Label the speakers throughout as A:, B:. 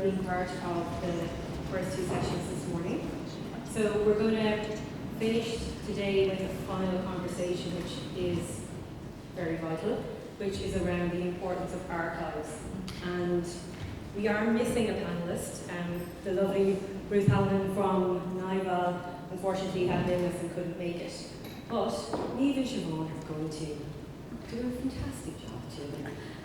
A: being part of the first two sessions this morning. So we're going to finish today with a final conversation which is very vital, which is around the importance of archives. And we are missing a panellist. The lovely Ruth Halloran from IAWA unfortunately had an illness and couldn't make it. But Niamh and Siobhan are going to do a fantastic job too.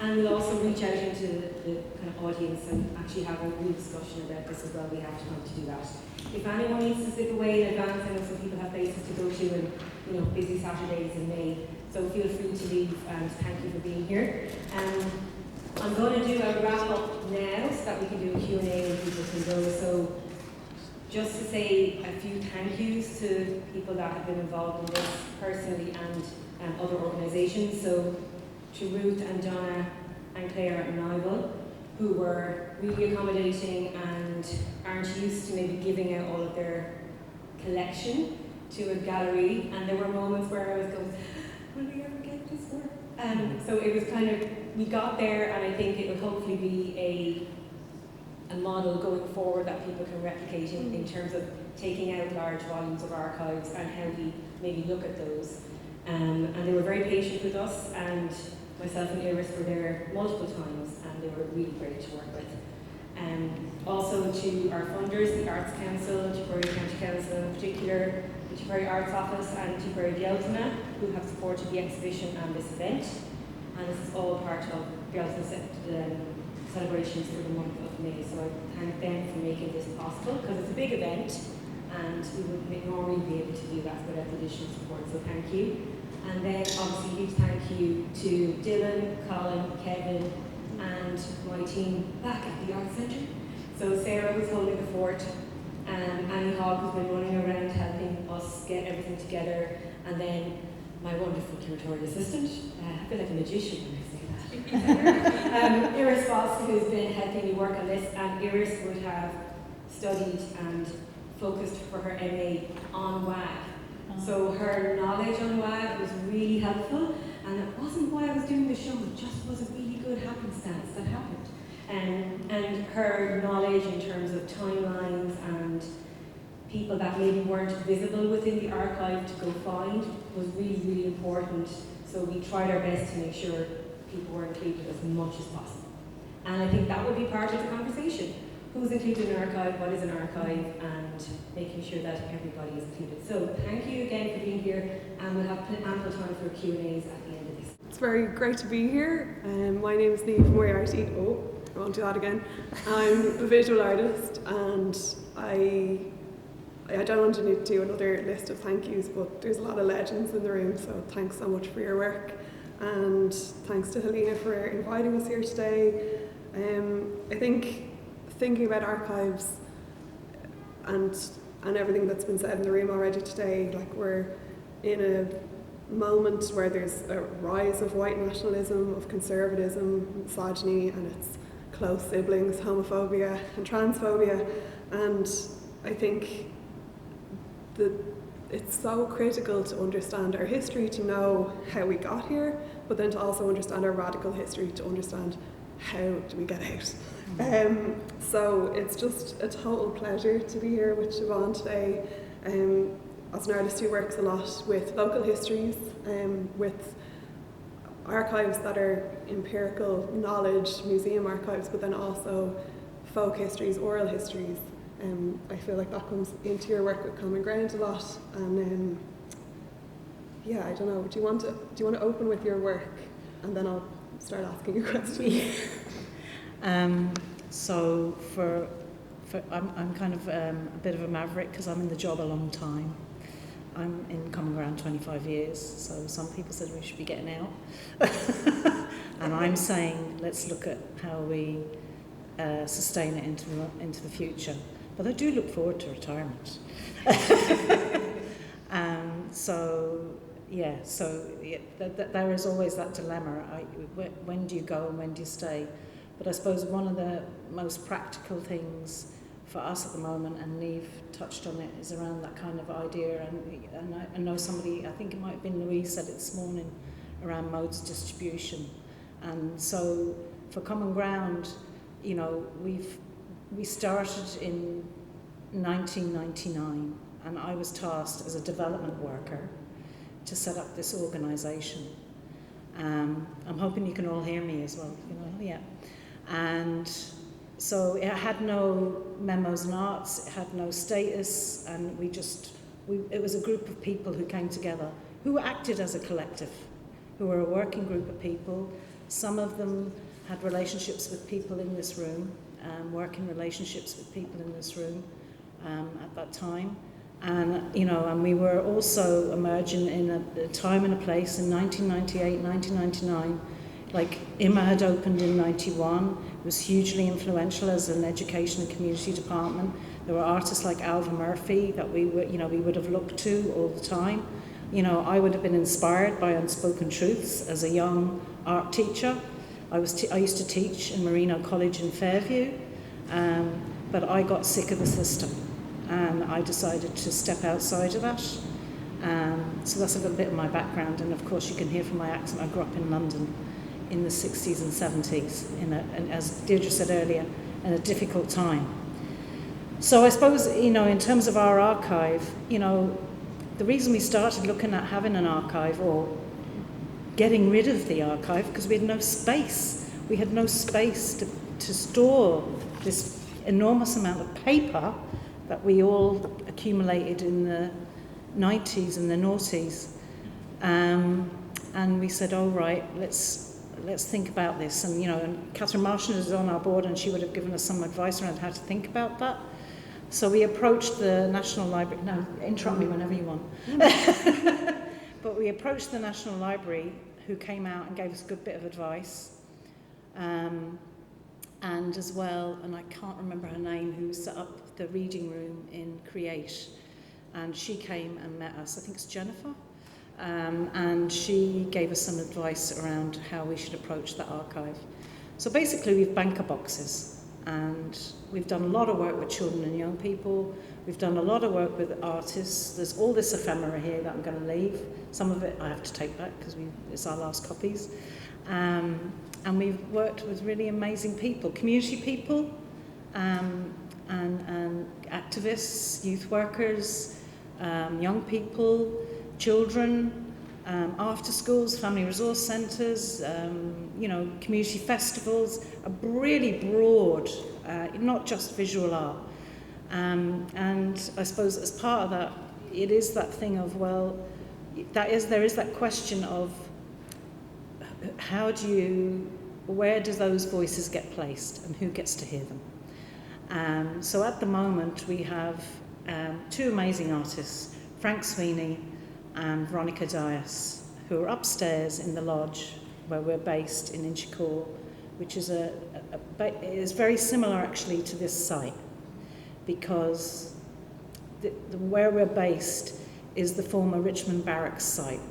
A: And we'll also reach out into the kind of audience and actually have a real discussion about this as well. We have time to do that. If anyone needs to slip away in advance, I know some people have places to go to and busy Saturdays in May. So feel free to leave, and thank you for being here. I'm going to do a wrap up now so that we can do a Q&A and people can go. So just to say a few thank yous to people that have been involved in this personally and other organisations. So to Ruth and Donna and Claire and IAWA, who were really accommodating and aren't used to maybe giving out all of their collection to a gallery. And there were moments where I was going, will we ever get this work? So it was kind of, we got there, and I think it will hopefully be a model going forward that people can replicate in terms of taking out large volumes of archives and how we maybe look at those. And they were very patient with us, and myself and Iris were there multiple times, and they were really great to work with. Also to our funders, the Arts Council, Tipperary County Council in particular, the Tipperary Arts Office and Tipperary Bealtaine, who have supported the exhibition and this event. And this is all part of Bealtaine celebrations for the month of May. So I thank them for making this possible, because it's a big event and we wouldn't normally be able to do that without the additional support, so thank you. And then obviously a huge thank you to Dylan, Colin, Kevin and my team back at the Arts Centre. So Sarah was holding the fort, Annie Hogg has been running around helping us get everything together, and then my wonderful curatorial assistant, I feel like a magician when I say that. Iris Foss, who's been helping me work on this, and Iris would have studied and focused for her MA on WAAG. So her knowledge on WAAG was really helpful, and it wasn't why I was doing the show, it just was a really good happenstance that happened. And her knowledge in terms of timelines and people that maybe weren't visible within the archive to go find was really, really important. So we tried our best to make sure people were included as much as possible. And I think that would be part of the conversation. Who's included in an archive, what is an archive, and making sure that everybody is included. So thank you again for being here, and we'll have ample time for Q&As at the end of this.
B: It's very great to be here. My name is Niamh Moriarty. Oh, I won't do that again. I'm a visual artist, and I don't want to do another list of thank yous, but there's a lot of legends in the room, so thanks so much for your work. And thanks to Helena for inviting us here today. I think thinking about archives and everything that's been said in the room already today, like we're in a moment where there's a rise of white nationalism, of conservatism, misogyny and its close siblings, homophobia and transphobia, and I think that it's so critical to understand our history, to know how we got here, but then to also understand our radical history, to understand how do we get out. So it's just a total pleasure to be here with Siobhan today. As an artist who works a lot with local histories, with archives that are empirical knowledge, museum archives, but then also folk histories, oral histories. I feel like that comes into your work with Common Ground a lot. And yeah, I don't know. Do you want to open with your work, and then I'll start asking you questions?
C: So I'm kind of a bit of a maverick because I'm in the job a long time. I'm in Common Ground 25 years, so some people said we should be getting out. And I'm saying let's look at how we sustain it into the future. But I do look forward to retirement. There is always that dilemma. When do you go and when do you stay? But I suppose one of the most practical things for us at the moment, and Niamh touched on it, is around that kind of idea. And I know somebody, I think it might have been Louise, said it this morning, around modes of distribution. And so for Common Ground, we've we started in 1999, and I was tasked as a development worker to set up this organisation. I'm hoping you can all hear me as well. You know, yeah. And so it had no memos and arts, it had no status, and it was a group of people who came together, who acted as a collective, who were a working group of people. Some of them had relationships with people in this room, working relationships with people in this room at that time. And, you know, and we were also emerging in a time and a place in 1998, 1999. Like, IMA had opened in 91. It was hugely influential as an education and community department. There were artists like Alva Murphy that we would have looked to all the time. You know, I would have been inspired by Unspoken Truths as a young art teacher. I used to teach in Marino College in Fairview, but I got sick of the system. And I decided to step outside of that. So that's a little bit of my background. And of course, you can hear from my accent, I grew up in London in the 60s and 70s, and as Deirdre said earlier, in a difficult time. So I suppose, you know, in terms of our archive, you know, the reason we started looking at having an archive or getting rid of the archive, because we had no space. We had no space to store this enormous amount of paper that we all accumulated in the 90s and the noughties. And we said, oh, right, let's think about this. And, you know, and Catherine Marshall is on our board, and she would have given us some advice around how to think about that. So we approached the National Library. No, interrupt me whenever you want. But we approached the National Library, who came out and gave us a good bit of advice. And as well, and I can't remember her name, who set up the reading room in Create, and she came and met us. I think it's Jennifer, and she gave us some advice around how we should approach the archive. So basically, we've banker boxes, and we've done a lot of work with children and young people. We've done a lot of work with artists. There's all this ephemera here that I'm going to leave. Some of it I have to take back because it's our last copies. And we've worked with really amazing people, community people, and activists, youth workers, young people, children, after schools, family resource centres, you know, community festivals, a really broad, not just visual art. And I suppose as part of that, it is that thing of, well, there is that question of where do those voices get placed and who gets to hear them? So at the moment we have two amazing artists, Frank Sweeney and Veronica Dias, who are upstairs in the lodge where we're based in Inchicore, which is is very similar actually to this site, because where we're based is the former Richmond Barracks site.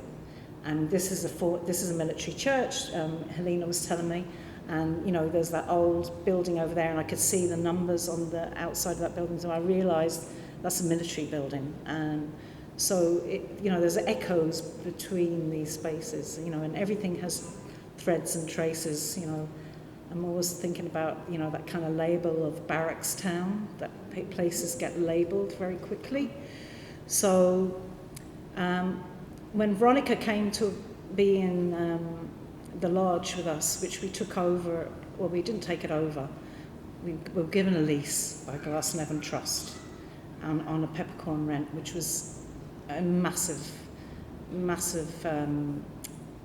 C: And this is a military church, Helena was telling me, and you know, there's that old building over there, and I could see the numbers on the outside of that building, so I realised that's a military building. And so, you know, there's echoes between these spaces, you know, and everything has threads and traces, you know. I'm always thinking about, you know, that kind of label of barracks town, that places get labelled very quickly. So, when Veronica came to be in the lodge with us, which we took over, well, we didn't take it over, we were given a lease by Glasnevin Trust on a peppercorn rent, which was a massive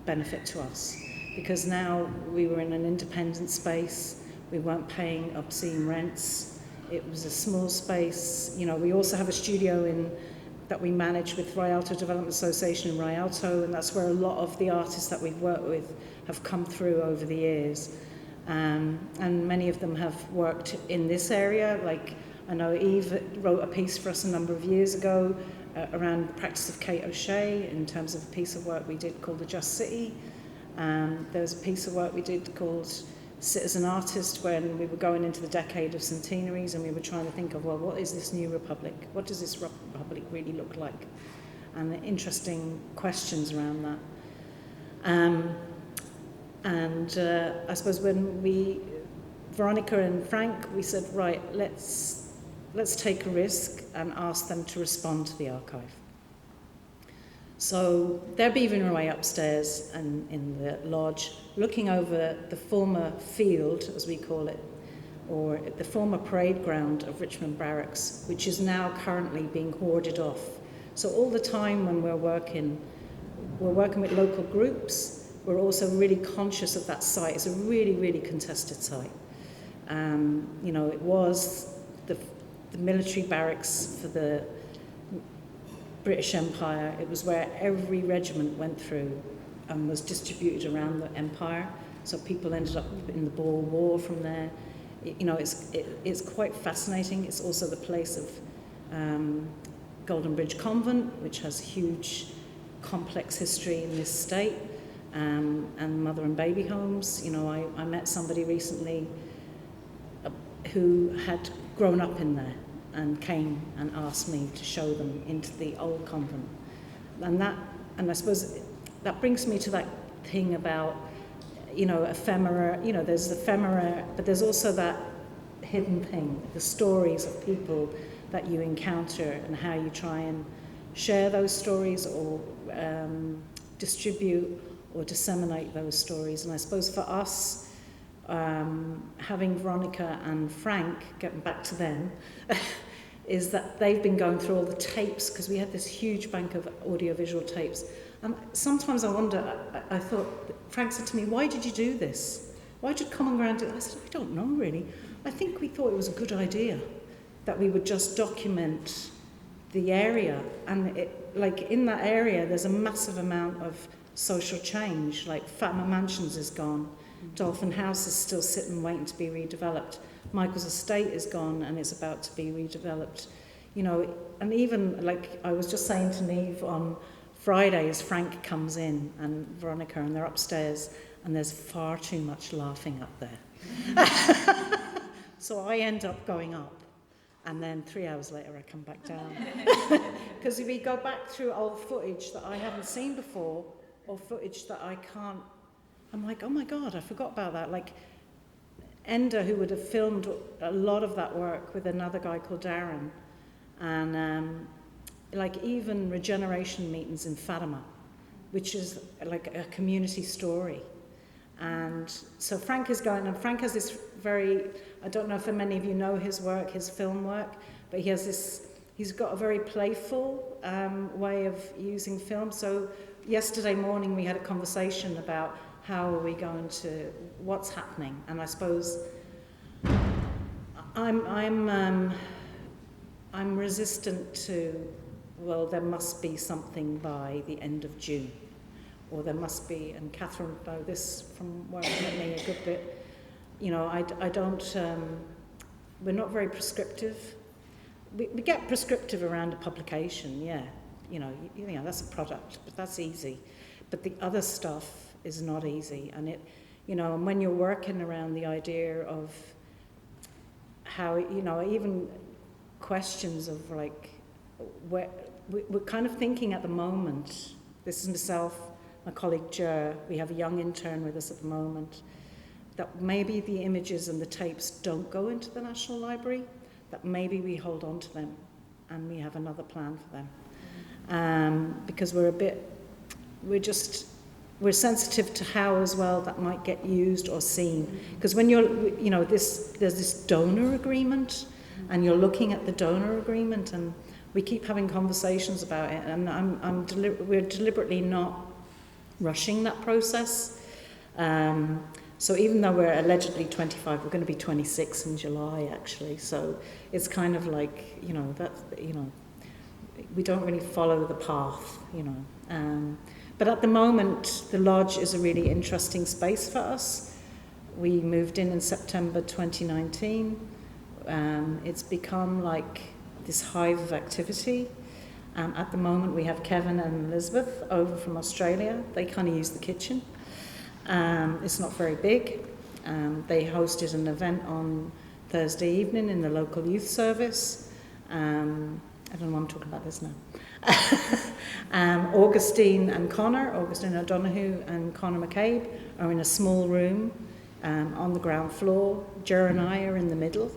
C: benefit to us, because now we were in an independent space, we weren't paying obscene rents, it was a small space. You know, we also have a studio that we manage with Rialto Development Association in Rialto, and that's where a lot of the artists that we've worked with have come through over the years. And many of them have worked in this area. Like, I know Eve wrote a piece for us a number of years ago around the practice of Kate O'Shea, in terms of a piece of work we did called The Just City. There was a piece of work we did called Citizen Artist, when we were going into the decade of centenaries, and we were trying to think of, well, what is this new republic? What does this republic really look like? And the interesting questions around that. I suppose when Veronica and Frank, we said, right, let's take a risk and ask them to respond to the archive. So they're beavering away upstairs and in the lodge, looking over the former field, as we call it, or the former parade ground of Richmond Barracks, which is now currently being hoarded off. So all the time when we're working with local groups. We're also really conscious of that site. It's a really, really contested site. It was the military barracks for the British Empire. It was where every regiment went through and was distributed around the empire. So people ended up in the Boer War from there. It's quite fascinating. It's also the place of Golden Bridge Convent, which has huge, complex history in this state, and mother and baby homes. I met somebody recently who had grown up in there and came and asked me to show them into the old convent. And I suppose that brings me to that thing about, ephemera. There's ephemera, but there's also that hidden thing, the stories of people that you encounter and how you try and share those stories or distribute or disseminate those stories. And I suppose for us, having Veronica and Frank, getting back to them, is that they've been going through all the tapes, because we had this huge bank of audiovisual tapes. And sometimes I wonder, I thought, Frank said to me, why did you do this? Why did Common Ground do it? I said, I don't know really. I think we thought it was a good idea that we would just document the area. And in that area, there's a massive amount of social change. Like Fatima Mansions is gone. Dolphin House is still sitting waiting to be redeveloped. Michael's estate is gone and it's about to be redeveloped. And even like I was just saying to Niamh on Friday, as Frank comes in and Veronica, and they're upstairs, and there's far too much laughing up there. So I end up going up, and then 3 hours later I come back down. Because if we go back through old footage that I haven't seen before, or footage that I can't, I'm like, oh my God, I forgot about that. Like Enda, who would have filmed a lot of that work with another guy called Darren, and even regeneration meetings in Fatima, which is like a community story. And so Frank is going, and Frank has this very, I don't know if many of you know his work, his film work, but he's got a very playful way of using film. So yesterday morning we had a conversation about how are we going to, what's happening, and I suppose I'm resistant to, well, there must be something by the end of June, or there must be, and Catherine would know this from working with me a good bit, I don't, we're not very prescriptive. We get prescriptive around a publication, yeah, that's a product, but that's easy. But the other stuff is not easy, and and when you're working around the idea of how, even questions of like, where we're kind of thinking at the moment, this is myself, my colleague Jer, we have a young intern with us at the moment, that maybe the images and the tapes don't go into the National Library, that maybe we hold on to them and we have another plan for them. Because we're sensitive to how as well that might get used or seen. Because when there's this donor agreement, and you're looking at the donor agreement, and we keep having conversations about it, and we're deliberately not rushing that process. So even though we're allegedly 25, we're going to be 26 in July actually. So it's kind of like, we don't really follow the path, But at the moment, the lodge is a really interesting space for us. We moved in September 2019. It's become like this hive of activity. At the moment, we have Kevin and Elizabeth over from Australia. They kind of use the kitchen. It's not very big. They hosted an event on Thursday evening in the local youth service. I don't know why I'm talking about this now. Augustine O'Donoghue and Conor McCabe are in a small room on the ground floor. Ger and I are in the middle.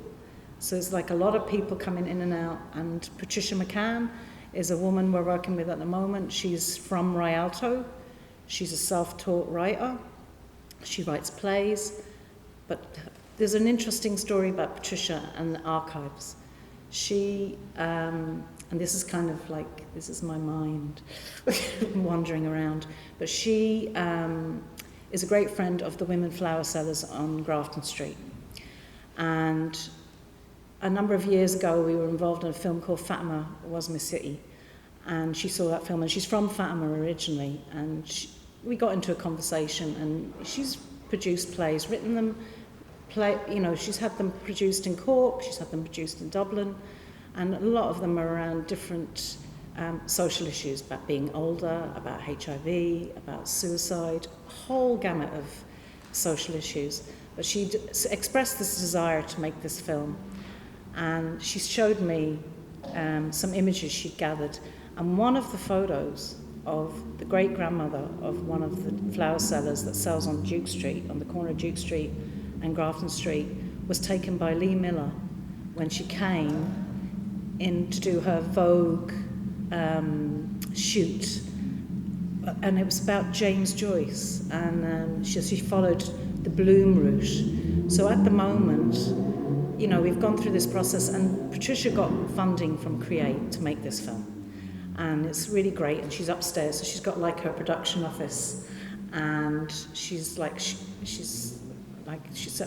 C: So it's like a lot of people coming in and out. And Patricia McCann is a woman we're working with at the moment. She's from Rialto. She's a self-taught writer. She writes plays. But there's an interesting story about Patricia and the archives. She, and this is kind of like, this is my mind wandering around, but she is a great friend of the women flower sellers on Grafton Street. And a number of years ago, we were involved in a film called Fatima Was My City. And she saw that film, and she's from Fatima originally. And we got into a conversation, and she's produced plays, written them, she's had them produced in Cork, she's had them produced in Dublin, and a lot of them are around different social issues, about being older, about HIV, about suicide, a whole gamut of social issues. But she expressed this desire to make this film, and she showed me some images she'd gathered, and one of the photos of the great-grandmother of one of the flower sellers that sells on Duke Street, on the corner of Duke Street and Grafton Street, was taken by Lee Miller when she came in to do her Vogue shoot, and it was about James Joyce, and she followed the Bloom route. So at the moment, we've gone through this process, and Patricia got funding from Create to make this film, and it's really great. And she's upstairs, so she's got like her production office, and she's like, she said, she's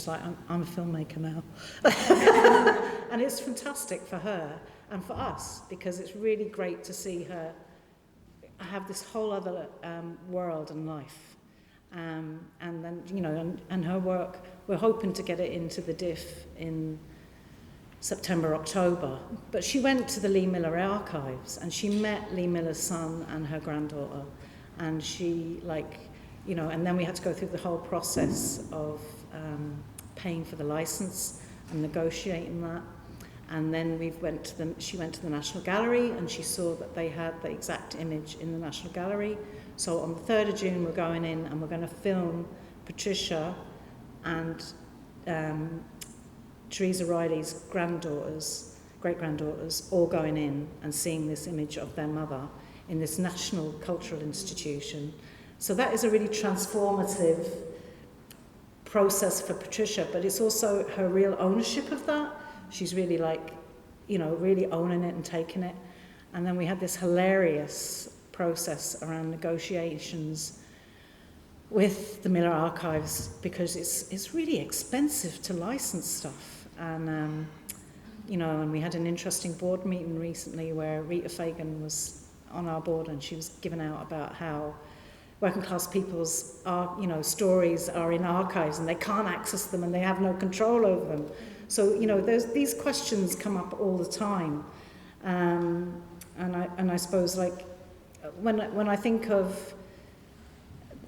C: like, I'm a filmmaker now. And it's fantastic for her and for us, because it's really great to see her have this whole other world and life. And then, and her work, we're hoping to get it into the DIF in September, October. But she went to the Lee Miller archives, and she met Lee Miller's son and her granddaughter. And she, and then we had to go through the whole process of paying for the license and negotiating that. And then she went to the National Gallery, and she saw that they had the exact image in the National Gallery. So on the 3rd of June, we're going in and we're going to film Patricia and Teresa Riley's great-granddaughters, all going in and seeing this image of their mother in this national cultural institution. So that is a really transformative process for Patricia, but it's also her real ownership of that. She's really really owning it and taking it. And then we had this hilarious process around negotiations with the Miller Archives, because it's really expensive to license stuff. And and we had an interesting board meeting recently where Rita Fagan was on our board, and she was giving out about how working class people's stories are in archives and they can't access them and they have no control over them. So these questions come up all the time, and I suppose when I think of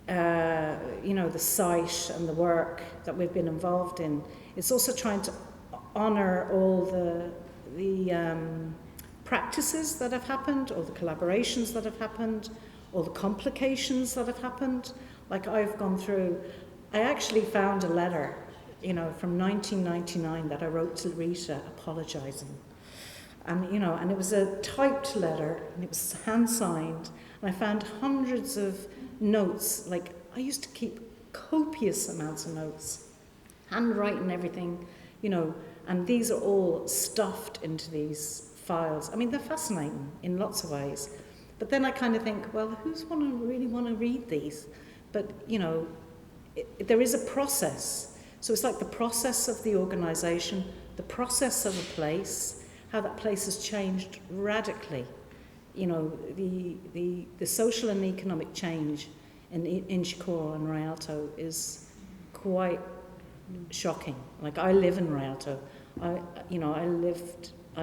C: the site and the work that we've been involved in, it's also trying to honour all the practices that have happened, all the collaborations that have happened, all the complications that have happened. Like I've gone through, I actually found a letter, from 1999 that I wrote to Rita apologising. And, and it was a typed letter, and it was hand-signed, and I found hundreds of notes. Like, I used to keep copious amounts of notes, handwriting everything, and these are all stuffed into these files. I mean, they're fascinating in lots of ways. But then I kind of think, well, who's really want to read these? But, there is a process. So it's like the process of the organisation, the process of a place, how that place has changed radically. The social and economic change in Inchicore and Rialto is quite shocking. Like, I live in Rialto. I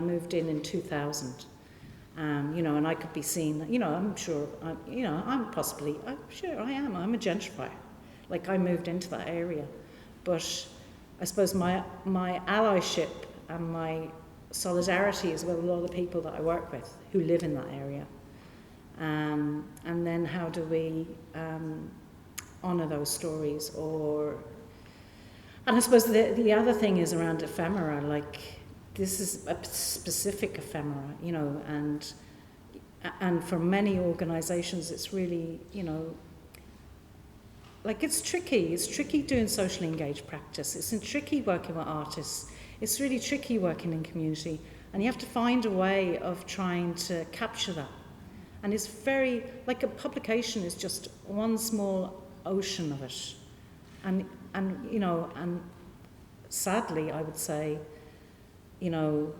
C: moved in 2000. And I could be seen, I'm sure I am. I'm a gentrifier. Like, I moved into that area. But I suppose my allyship and my solidarity is with a lot of the people that I work with who live in that area. And then how do we honour those stories, or And I suppose the other thing is around ephemera, like this is a specific ephemera, you know, and for many organisations it's really, you know, like it's tricky doing socially engaged practice, it's tricky working with artists, it's really tricky working in community, and you have to find a way of trying to capture that. And it's very, like a publication is just one small ocean of it. And you know, and sadly, I would say, you know,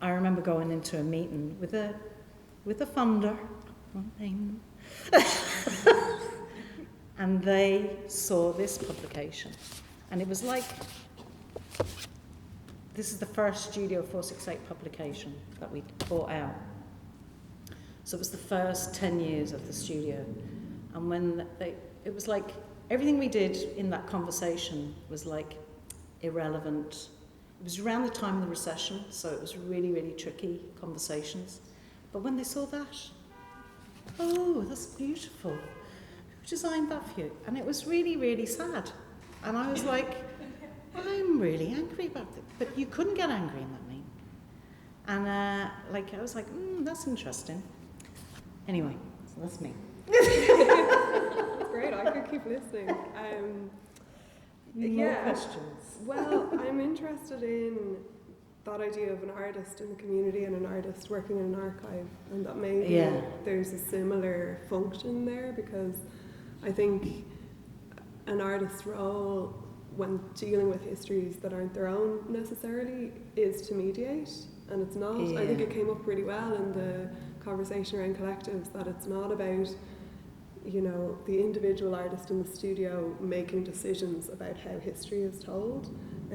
C: I remember going into a meeting with a funder, and they saw this publication, and it was like, this is the first Studio 468 publication that we brought out. So it was the first 10 years of the studio, and when it was like, everything we did in that conversation was like irrelevant. It was around the time of the recession, so it was really, really tricky conversations. But when they saw that, oh, that's beautiful. Who designed that for you? And it was really, really sad. And I was like, I'm really angry about it. But you couldn't get angry in that meeting. And like, I was like, that's interesting. Anyway, so that's me.
B: That's great, I could keep listening.
C: More questions?
B: Well, I'm interested in that idea of an artist in the community and an artist working in an archive, and that maybe there's a similar function there, because I think an artist's role when dealing with histories that aren't their own necessarily is to mediate, and it's not. I think it came up really well in the conversation around collectives, that it's not about, you know, the individual artist in the studio making decisions about how history is told,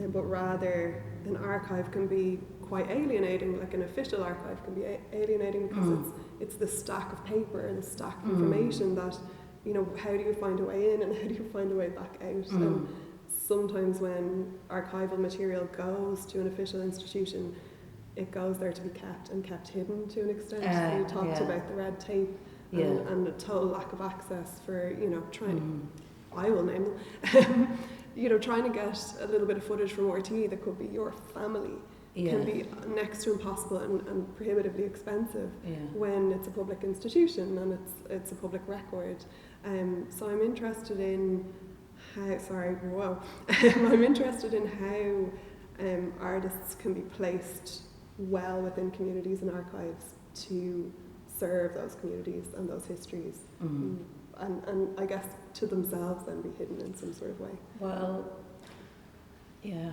B: but rather an archive can be quite alienating, like an official archive can be alienating, because it's the stack of paper and the stack of information that, you know, how do you find a way in and how do you find a way back out? And sometimes when archival material goes to an official institution, it goes there to be kept and kept hidden to an extent. You talked about the red tape and the total lack of access for, you know, trying, I will name them, you know, trying to get a little bit of footage from RT that could be your family can be next to impossible and prohibitively expensive when it's a public institution and it's a public record. So I'm interested in how, I'm interested in how artists can be placed well within communities and archives to serve those communities and those histories, and I guess to themselves then be hidden in some sort of way.
C: Well, yeah.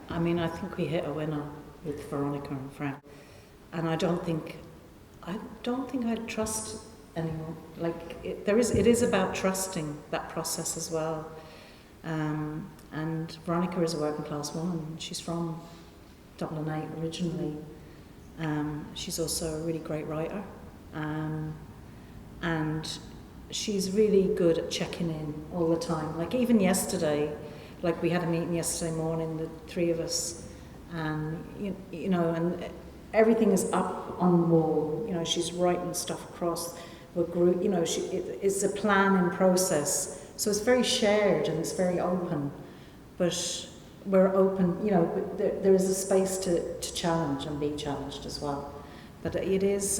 C: I mean, I think we hit a winner with Veronica and Frank, and I don't think I'd trust anyone. Like it is about trusting that process as well. And Veronica is a working class woman. She's from Dublin 8 originally. She's also a really great writer, and she's really good at checking in all the time. Like even yesterday, like we had a meeting yesterday morning, the three of us, and you know, and everything is up on the wall. You know, she's writing stuff across the group. You know, it's a plan in process, so it's very shared and it's very open. But we're open, you know, there is a space to challenge and be challenged as well. But it is,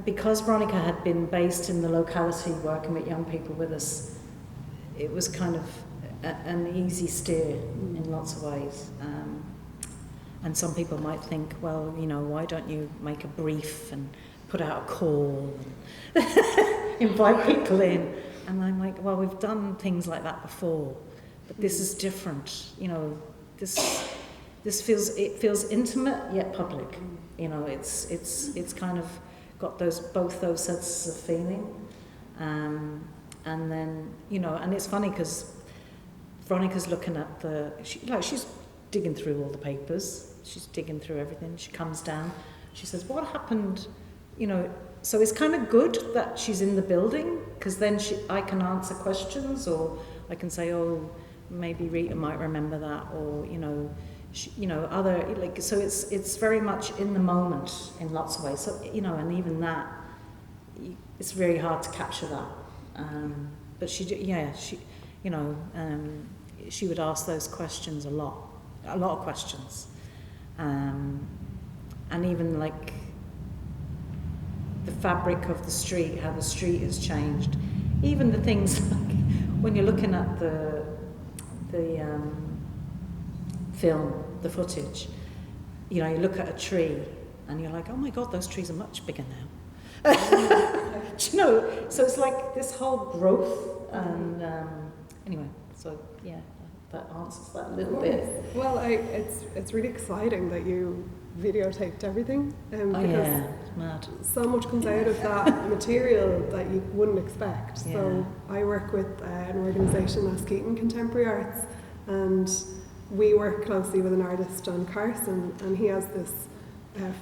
C: because Veronica had been based in the locality working with young people with us, it was kind of an easy steer in lots of ways. And some people might think, well, you know, why don't you make a brief and put out a call and invite people in? And I'm like, well, we've done things like that before, but this is different. You know, this feels intimate yet public. You know, it's kind of got both those sets of feeling, and then, you know, and it's funny because Veronica's looking at she's digging through all the papers, she's digging through everything. She comes down, she says, "What happened?" You know. So it's kind of good that she's in the building, because then I can answer questions, or I can say, oh, maybe Rita might remember that, or, you know, other, like, so it's very much in the moment in lots of ways. So, you know, and even that, it's very hard to capture that. But she would ask those questions a lot of questions, and even like the fabric of the street, how the street has changed, even the things like when you're looking at the film, the footage, you look at a tree and you're like, oh my God, those trees are much bigger now. So it's like this whole growth, and anyway, so yeah, that answers that a little bit.
B: Well, it's really exciting that you videotaped everything, because
C: it's mad.
B: so much comes out of that material that you wouldn't expect.
C: Yeah.
B: So I work with an organisation, Keaton Contemporary Arts, and we work closely with an artist, John Carson, and he has this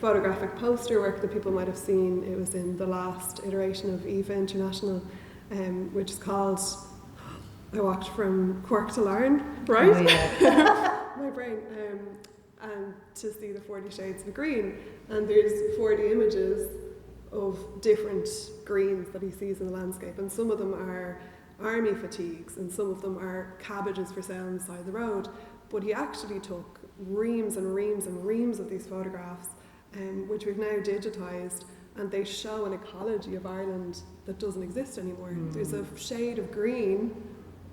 B: photographic poster work that people might have seen. It was in the last iteration of EVA International, which is called I Walked from Cork to Larne, right?
C: Oh, yeah.
B: My brain. And to see the 40 shades of green, and there's 40 images of different greens that he sees in the landscape, and some of them are army fatigues and some of them are cabbages for sale on the side of the road. But he actually took reams and reams and reams of these photographs, which we've now digitised, and they show an ecology of Ireland that doesn't exist anymore. There's a shade of green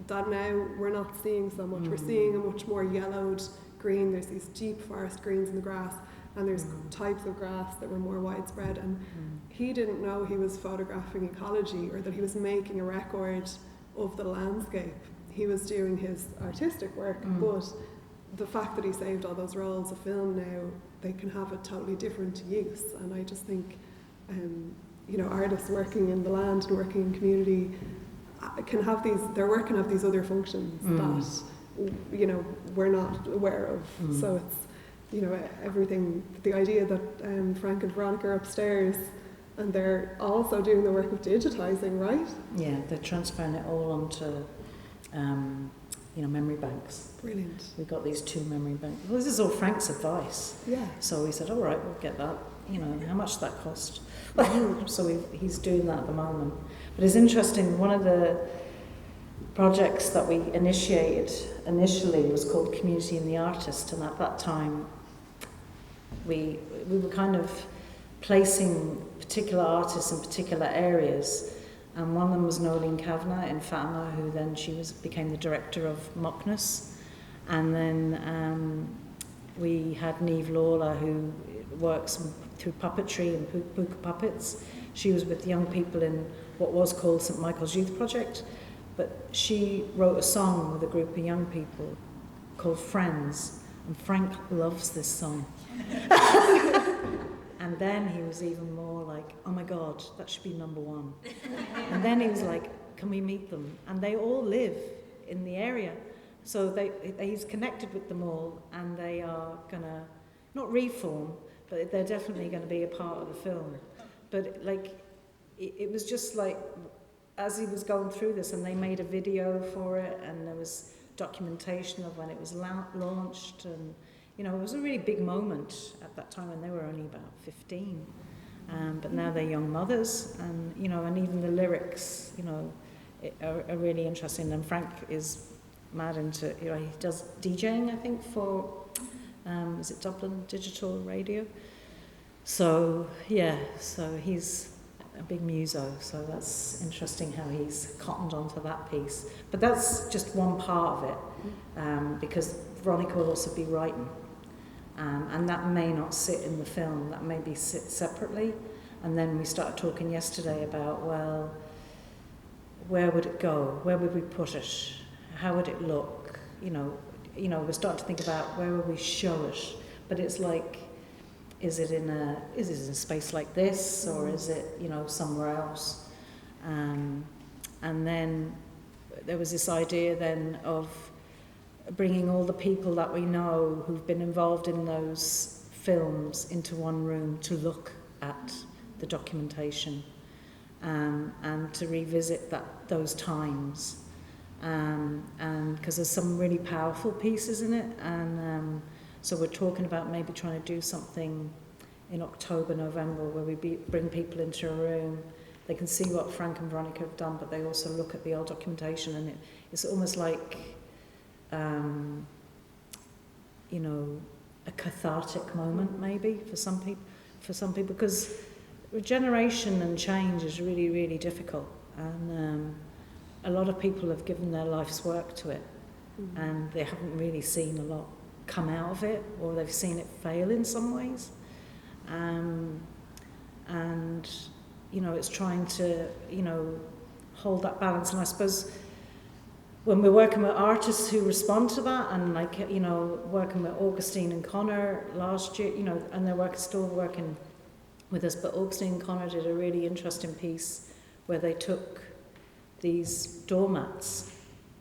B: that now we're not seeing so much. We're seeing a much more yellowed green. There's these deep forest greens in the grass, and there's types of grass that were more widespread, and he didn't know he was photographing ecology, or that he was making a record of the landscape. He was doing his artistic work, but the fact that he saved all those rolls of film, now they can have a totally different use. And I just think artists working in the land and working in community can have their work can have these other functions that we're not aware of. So it's everything, the idea that Frank and Veronica are upstairs and they're also doing the work of digitising, right?
C: Yeah, they're transferring it all onto memory banks.
B: Brilliant.
C: We've got these 2 memory banks. Well, this is all Frank's advice.
B: Yeah.
C: So we said, all right, we'll get that. How much does that cost? So he's doing that at the moment. But it's interesting, one of the projects that we initiated initially was called Community and the Artist, and at that time we were kind of placing particular artists in particular areas, and one of them was Nolene Kavanagh in Fatima, who then became the director of Muckness, and then we had Niamh Lawler, who works through puppetry and puka puppets. She was with young people in what was called St Michael's Youth Project, but she wrote a song with a group of young people called Friends, and Frank loves this song. And then he was even more like, oh my God, that should be #1. And then he was like, can we meet them? And they all live in the area. So he's connected with them all, and they are going to, not reform, but they're definitely going to be a part of the film. But it was just like, as he was going through this, and they made a video for it, and there was documentation of when it was launched, and it was a really big moment at that time, when they were only about 15. But now they're young mothers, and and even the lyrics, are really interesting. And Frank is mad into, he does DJing, I think, for is it Dublin Digital Radio? So so he's a big muso, so that's interesting how he's cottoned onto that piece. But that's just one part of it, because Veronica will also be writing, and that may not sit in the film, that may be sit separately. And then we started talking yesterday about, well, where would it go? Where would we put it? How would it look? We're starting to think about where would we show it? But it's like, is it in a space like this, or is it somewhere else? And then there was this idea then of bringing all the people that we know who've been involved in those films into one room to look at the documentation, and to revisit those times, and because there's some really powerful pieces in it, and so we're talking about maybe trying to do something in October, November, where we bring people into a room they can see what Frank and Veronica have done, but they also look at the old documentation, and it's almost like, you know, a cathartic moment maybe for some people, because regeneration and change is really, really difficult, and a lot of people have given their life's work to it, and they haven't really seen a lot come out of it, or they've seen it fail in some ways, and you know, it's trying to, you know, hold that balance. And I suppose when we're working with artists who respond to that, and like, you know, working with Augustine and Connor last year, you know, and they're still working with us, but Augustine and Connor did a really interesting piece where they took these doormats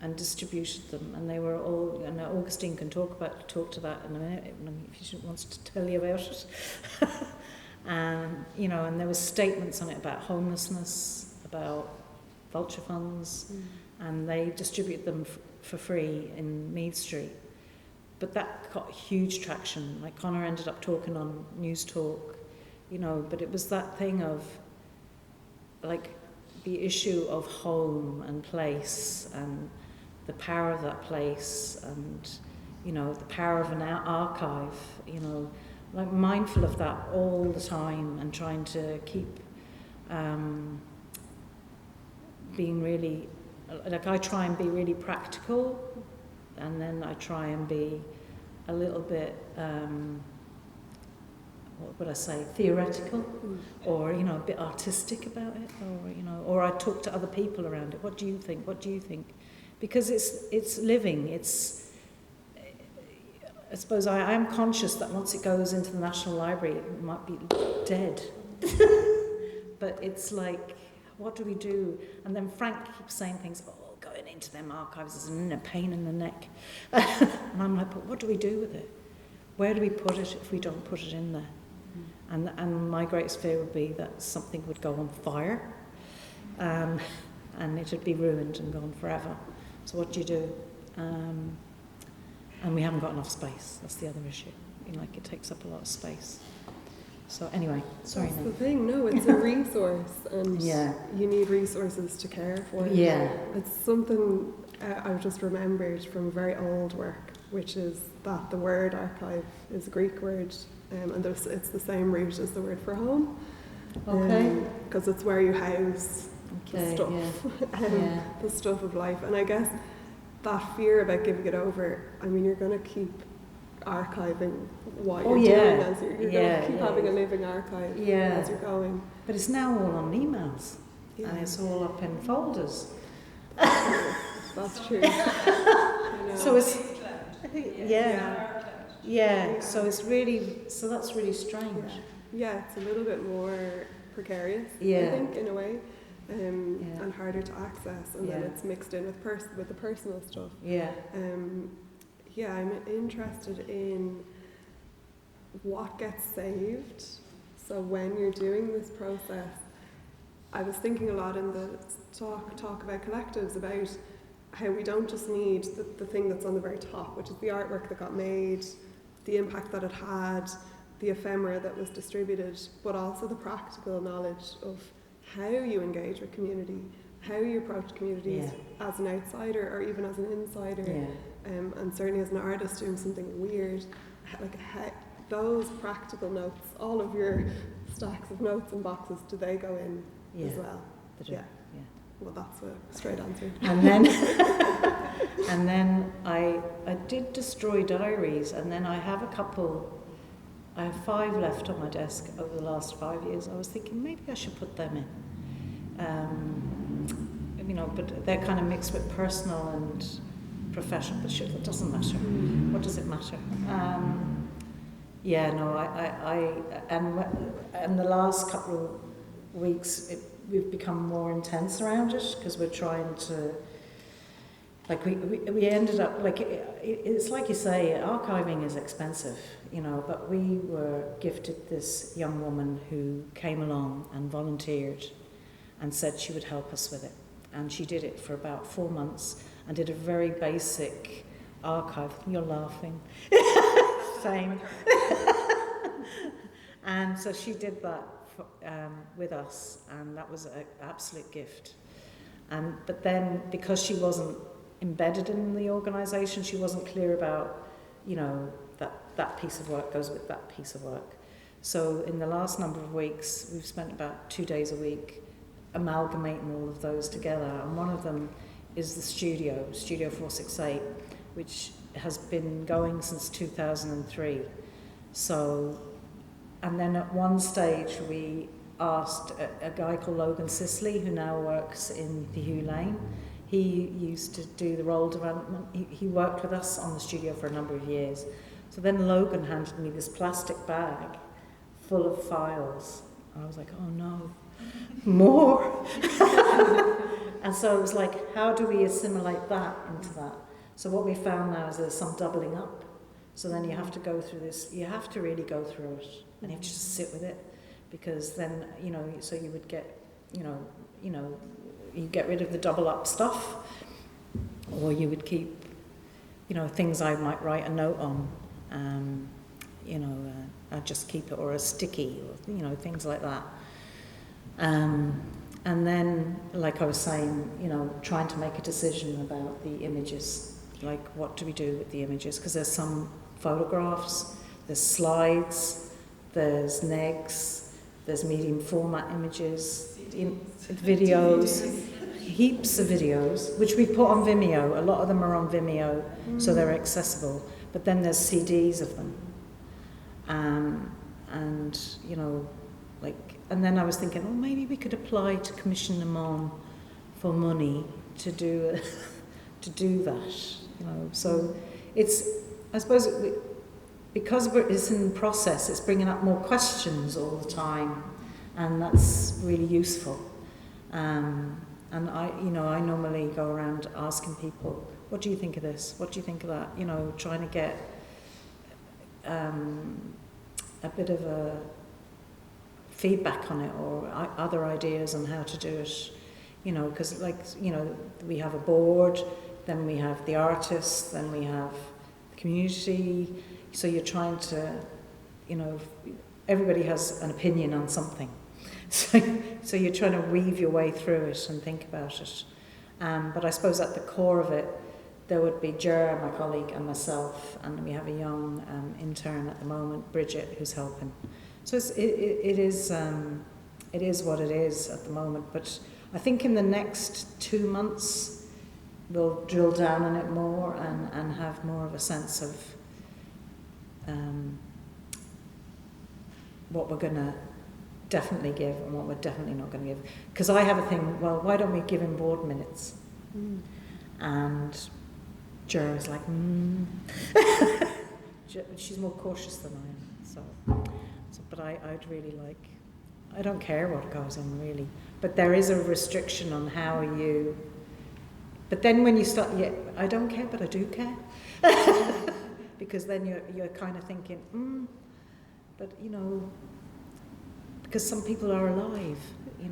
C: and distributed them, and they were all, and Augustine can talk to that in a minute if she wants to tell you about it. And you know, and there was statements on it about homelessness, about vulture funds, and they distributed them for free in Meath Street. But that got huge traction. Like Connor ended up talking on News Talk, you know. But it was that thing of like the issue of home and place, and the power of that place, and you know, the power of an archive, you know. Like mindful of that all the time, and trying to keep being really, like I try and be really practical, and then I try and be a little bit, what would I say, theoretical, or you know, a bit artistic about it, or you know, or I talk to other people around it. What do you think? What do you think? Because it's living. I suppose I am conscious that once it goes into the National Library, it might be dead. But it's like, what do we do? And then Frank keeps saying things, going into them archives is a pain in the neck. And I'm like, but what do we do with it? Where do we put it if we don't put it in there? And my greatest fear would be that something would go on fire, and it would be ruined and gone forever. So what do you do? And we haven't got enough space. That's the other issue. You know, like it takes up a lot of space. So anyway, sorry.
B: That's the thing. No, it's a resource, and you need resources to care for it.
C: Yeah.
B: It's something I've just remembered from very old work, which is that the word archive is a Greek word, and it's the same root as the word for home.
C: Okay.
B: Because it's where you house the stuff, the stuff of life, and I guess that fear about giving it over, I mean, you're going to keep archiving what you're doing as you're going to keep having a living archive as you're going.
C: But it's now all on emails, and it's all up in folders.
B: That's true.
C: So it's, so it's really, so that's really strange.
B: Yeah, it's a little bit more precarious, I think, in a way. And harder to access, and then it's mixed in with the personal stuff. I'm interested in what gets saved. So when you're doing this process, I was thinking a lot in the talk about collectives, about how we don't just need the thing that's on the very top, which is the artwork that got made, the impact that it had, the ephemera that was distributed, but also the practical knowledge of how you engage with community, how you approach communities as an outsider or even as an insider, and certainly as an artist doing something weird, like those practical notes, all of your stacks of notes and boxes, do they go in as well?
C: They do.
B: Well, that's a straight answer.
C: And then I did destroy diaries, and then I have I have 5 left on my desk over the last 5 years. I was thinking maybe I should put them in. You know, but they're kind of mixed with personal and professional, but sure, that doesn't matter. What does it matter? And the last couple of weeks, we've become more intense around it, because we're trying to, like we ended up, like it's like you say, archiving is expensive, you know, but we were gifted this young woman who came along and volunteered and said she would help us with it. And she did it for about 4 months and did a very basic archive. You're laughing. Same. And so she did that with us, and that was an absolute gift. But then, because she wasn't embedded in the organisation, she wasn't clear about, that piece of work goes with that piece of work. So in the last number of weeks, we've spent about 2 days a week amalgamating all of those together, and one of them is the Studio 468, which has been going since 2003. So, and then at one stage we asked a guy called Logan Sisley, who now works in the Hugh Lane. He used to do the role development. He worked with us on the studio for a number of years. So then Logan handed me this plastic bag full of files. I was like, oh no, more. And so it was like, how do we assimilate that into that? So what we found now is there's some doubling up. So then you have to go through this, you have to really go through it, and you have to just sit with it, because then, so you would get, you get rid of the double up stuff, or you would keep, things I might write a note on, I'd just keep it, or a sticky, or, things like that. And then, like I was saying, trying to make a decision about the images, like what do we do with the images, because there's some photographs, there's slides, there's negs, there's medium format images, videos, heaps of videos, which we put on Vimeo. A lot of them are on Vimeo, so they're accessible. But then there's CDs of them. And then I was thinking, maybe we could apply to commission them on for money to do that. So it's, I suppose, because it's in process, it's bringing up more questions all the time, and that's really useful. And I normally go around asking people, what do you think of this? What do you think of that? Trying to get a bit of a feedback on it, or other ideas on how to do it. Because we have a board, then we have the artists, then we have the community. So you're trying to, everybody has an opinion on something. So you're trying to weave your way through it and think about it. But I suppose at the core of it, there would be Ger, my colleague, and myself, and we have a young intern at the moment, Bridget, who's helping. So it is what it is at the moment. But I think in the next 2 months, we'll drill down on it more and have more of a sense of what we're going to definitely give and what we're definitely not going to give. Because I have a thing, well, why don't we give him board minutes? And Ger is like, She's more cautious than I am. But I'd really like, I don't care what goes in really, but there is a restriction on how you, but then when you start, I don't care, but I do care. Because then you're kind of thinking, but because some people are alive, you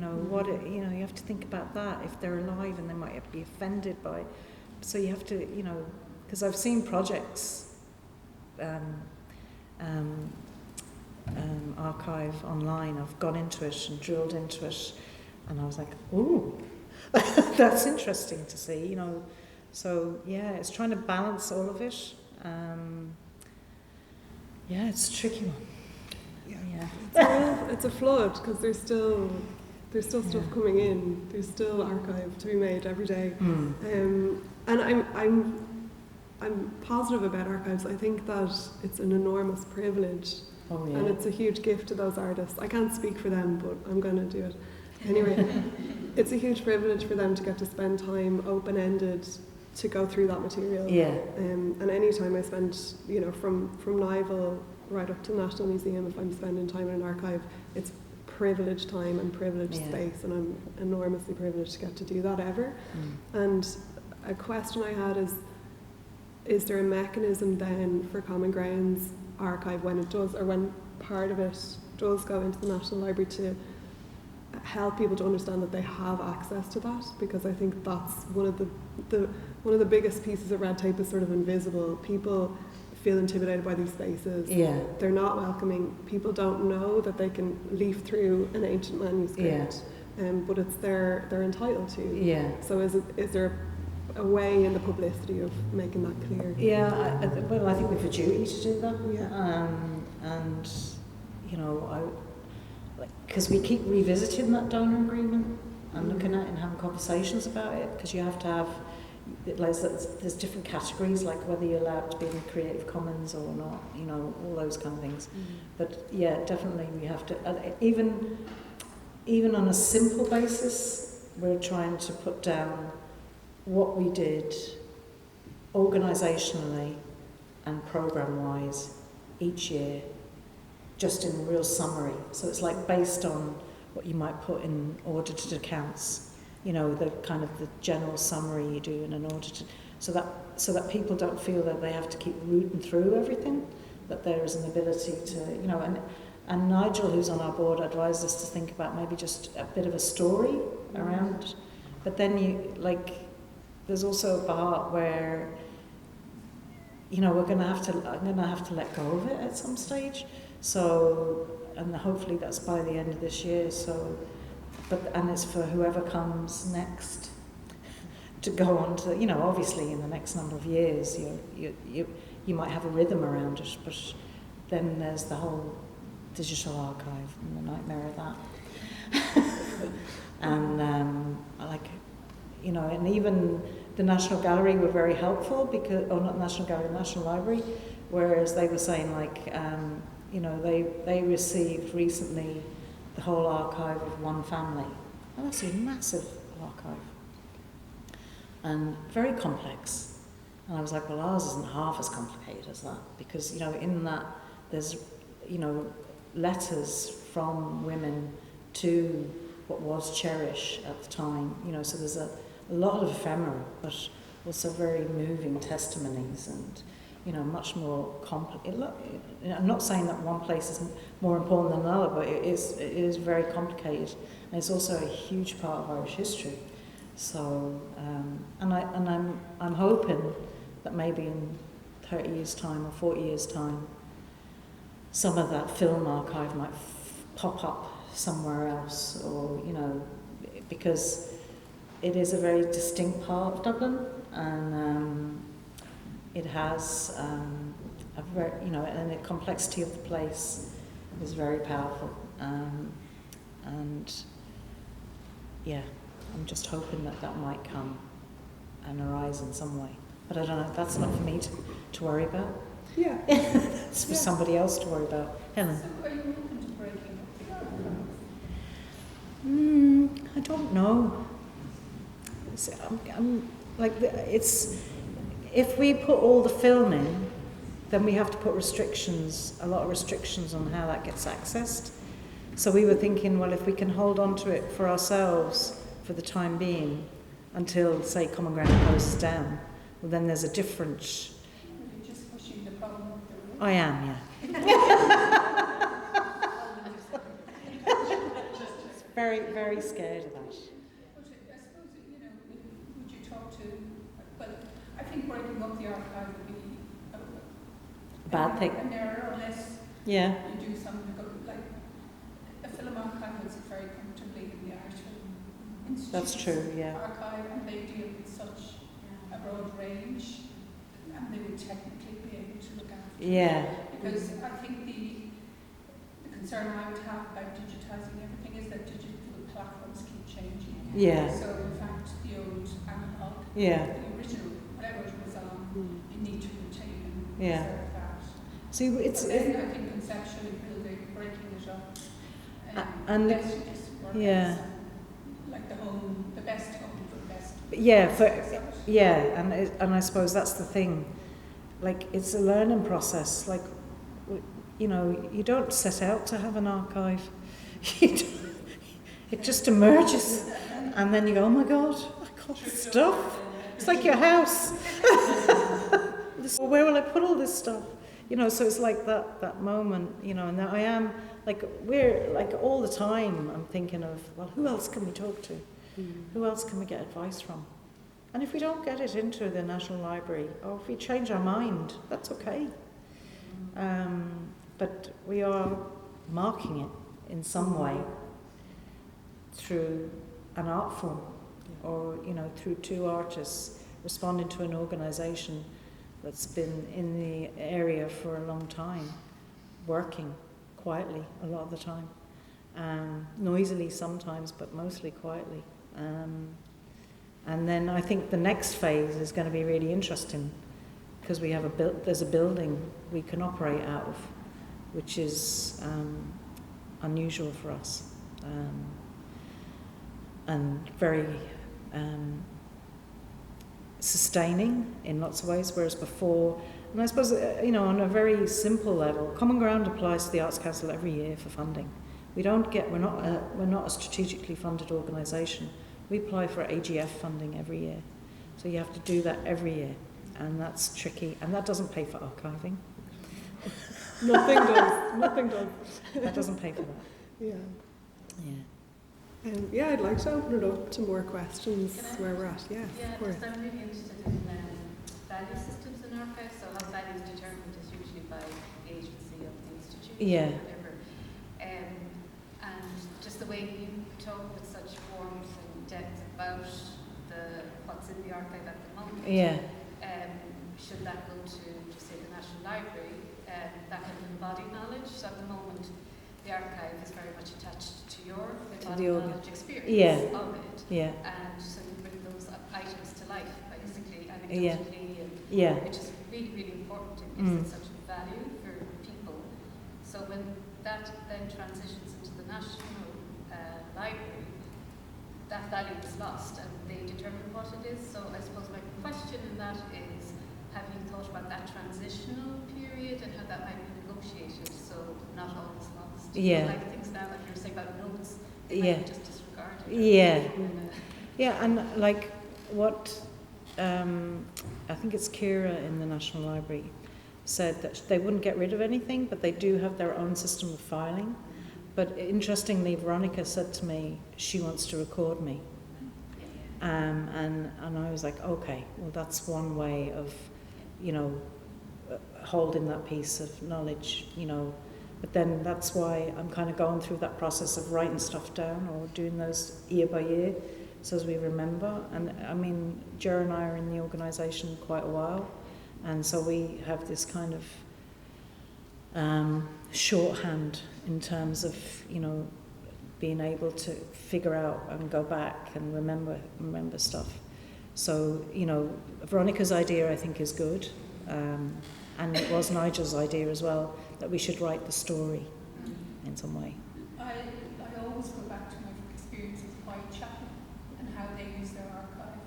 C: have to think about that. If they're alive and they might be offended by, so you have to, because I've seen projects, archive online. I've gone into it and drilled into it, and I was like, ooh, that's interesting to see, So it's trying to balance all of it. It's a tricky one.
B: It's a flood, because there's still stuff coming in. There's still archive to be made every day. And I'm positive about archives. I think that it's an enormous privilege, and it's a huge gift to those artists. I can't speak for them, but I'm going to do it anyway. It's a huge privilege for them to get to spend time open-ended to go through that material. And any time I spend, from Nival right up to the National Museum, if I'm spending time in an archive, it's privileged time and privileged space, and I'm enormously privileged to get to do that ever. And a question I had is there a mechanism then for Common Ground's archive when it does, or when part of it does go into the National Library, to help people to understand that they have access to that? Because I think that's one of the biggest pieces of red tape is sort of invisible. People feel intimidated by these spaces.
C: Yeah.
B: They're not welcoming. People don't know that they can leaf through an ancient manuscript, but they're entitled to.
C: Yeah.
B: So is there a way in the publicity of making that clear?
C: Yeah, I think we have a duty to do that.
B: Yeah.
C: And you know, because we keep revisiting that donor agreement and looking at it and having conversations about it, because you have to have, like, there's different categories, like whether you're allowed to be in the Creative Commons or not, you know, all those kind of things. But yeah, definitely we have to, even on a simple basis, we're trying to put down what we did organisationally and programme-wise each year, just in a real summary. So it's like based on what you might put in audited accounts, you know, the kind of the general summary you do in an audited, so that people don't feel that they have to keep rooting through everything, that there is an ability to, you know, and Nigel, who's on our board, advised us to think about maybe just a bit of a story around, but then there's also a part where, you know, I'm going to have to let go of it at some stage. So, and hopefully that's by the end of this year. So, and it's for whoever comes next to go on to, you know, obviously in the next number of years, you might have a rhythm around it, but then there's the whole digital archive and the nightmare of that. And you know, and even the National Gallery were very helpful because, not National Gallery, National Library, whereas they were saying you know, they received recently the whole archive of one family. And that's a massive archive. And very complex. And I was like, well, ours isn't half as complicated as that, because, you know, in that there's, you know, letters from women to what was Cherish at the time, you know, so there's a lot of ephemera, but also very moving testimonies and, you know, much more complicated. I'm not saying that one place is more important than another, but it is very complicated, and it's also a huge part of Irish history. So, I'm hoping that maybe in 30 years' time or 40 years' time, some of that film archive might pop up somewhere else, or, you know, because it is a very distinct part of Dublin, and it has a very, you know, and the complexity of the place is very powerful, and yeah, I'm just hoping that might come and arise in some way. But I don't know, that's not for me to worry about.
B: Yeah.
C: It's for somebody else to worry about. Helen?
D: So are you open to breaking up the archive?
C: I don't know. If we put all the film in, then we have to put a lot of restrictions on how that gets accessed. So we were thinking, well, if we can hold on to it for ourselves for the time being, until, say, Common Ground closes down, well, then there's a different...
D: You're just pushing the problem with the room.
C: I am, yeah. Very, very scared of that.
D: But I suppose, you know, would you talk to... Well, I think breaking up the archive would be
C: A bad thing.
D: an error unless
C: Yeah.
D: you do something like a film archive is very comfortably in the Irish Film Institute.
C: That's true, yeah.
D: Archive, and they deal with such a broad range, and they would technically be able to look after it.
C: Yeah.
D: Because I think the concern I would have about digitising everything is that digital platforms keep changing.
C: Yeah.
D: So in fact, the old analog,
C: Yeah.
D: the original, whatever it was on, you need to retain and
C: Yeah.
D: preserve that.
C: See, it's...
D: But then I think conceptually breaking it up,
C: and the-
D: best you just work
C: yeah.
D: as, like the best home for the best.
C: Yeah, and I suppose that's the thing. Like, it's a learning process. Like, you know, you don't set out to have an archive. It just emerges, and then you go, oh my God, I got this stuff. It's like your house. Well, where will I put all this stuff? You know, so it's like that moment, you know, and I am, like, we're, like, all the time I'm thinking of, well, who else can we talk to? Who else can we get advice from? And if we don't get it into the National Library, or if we change our mind, that's okay. but we are marking it in some way through an art form, or through two artists responding to an organisation that's been in the area for a long time, working quietly a lot of the time, noisily sometimes, but mostly quietly. And then I think the next phase is going to be really interesting, because we have there's a building we can operate out of, which is unusual for us, and very sustaining in lots of ways, whereas before, and I suppose, on a very simple level, Common Ground applies to the Arts Council every year for funding. We're not a strategically funded organisation. We apply for AGF funding every year. So you have to do that every year, and that's tricky, and that doesn't pay for archiving.
B: Nothing does. Nothing does.
C: That doesn't pay for that.
B: Yeah.
C: Yeah.
B: Yeah, I'd like to open it up to more questions where we're at. Yeah,
E: Yeah,
B: of course.
E: just I'm really interested in value systems in archives. So how value is determined is usually by the agency of the institution,
C: Yeah.
E: or whatever. And just the way you talk with such warmth and depth about what's in the archive at the moment.
C: Yeah.
E: Should that go to say, the National Library, that kind of embodied knowledge? So at the moment, the archive is very much attached to your embodied knowledge experience of it.
C: Yeah.
E: And so you bring those items to life, basically, anecdotally, which is really, really important and gives it such value for people. So when that then transitions into the National Library, that value is lost, and they determine what it is. So I suppose my question in that is, have you thought about that transitional period and how that might be negotiated so not all is lost?
C: Yeah.
E: Like things now, like you were saying about notes, they might be just disregarded.
C: Yeah, and like what, I think it's Kira in the National Library said that they wouldn't get rid of anything, but they do have their own system of filing. But interestingly, Veronica said to me she wants to record me. And I was like, okay, well that's one way of, holding that piece of knowledge, But then that's why I'm kind of going through that process of writing stuff down or doing those year by year, so as we remember. And I mean, Ger and I are in the organisation quite a while, and so we have this kind of shorthand in terms of, being able to figure out and go back and remember stuff. So, Veronica's idea I think is good, and it was Nigel's idea as well, that we should write the story in some way.
D: I always go back to my experience with Whitechapel and how they use their archive,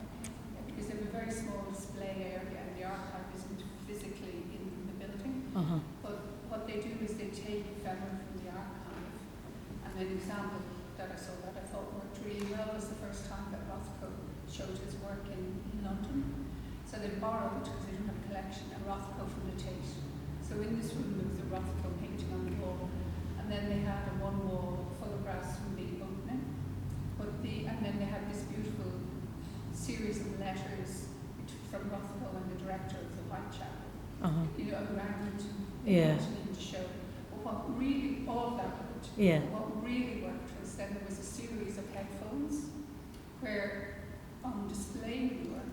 D: because they have a very small display area and the archive isn't physically in the building. But what they do is they take ephemera from the archive. And an example that I saw that I thought worked really well was the first time that Rothko showed his work in London. So they borrowed, because they didn't have a collection, a Rothko from the Tate. So in this room there was a Rothko painting on the wall, and then they had a one-wall photographs from the opening. And then they had this beautiful series of letters from Rothko and the director of the Whitechapel. Around to show. But what really, all of that worked. What really worked was then there was a series of headphones where, on displaying the work,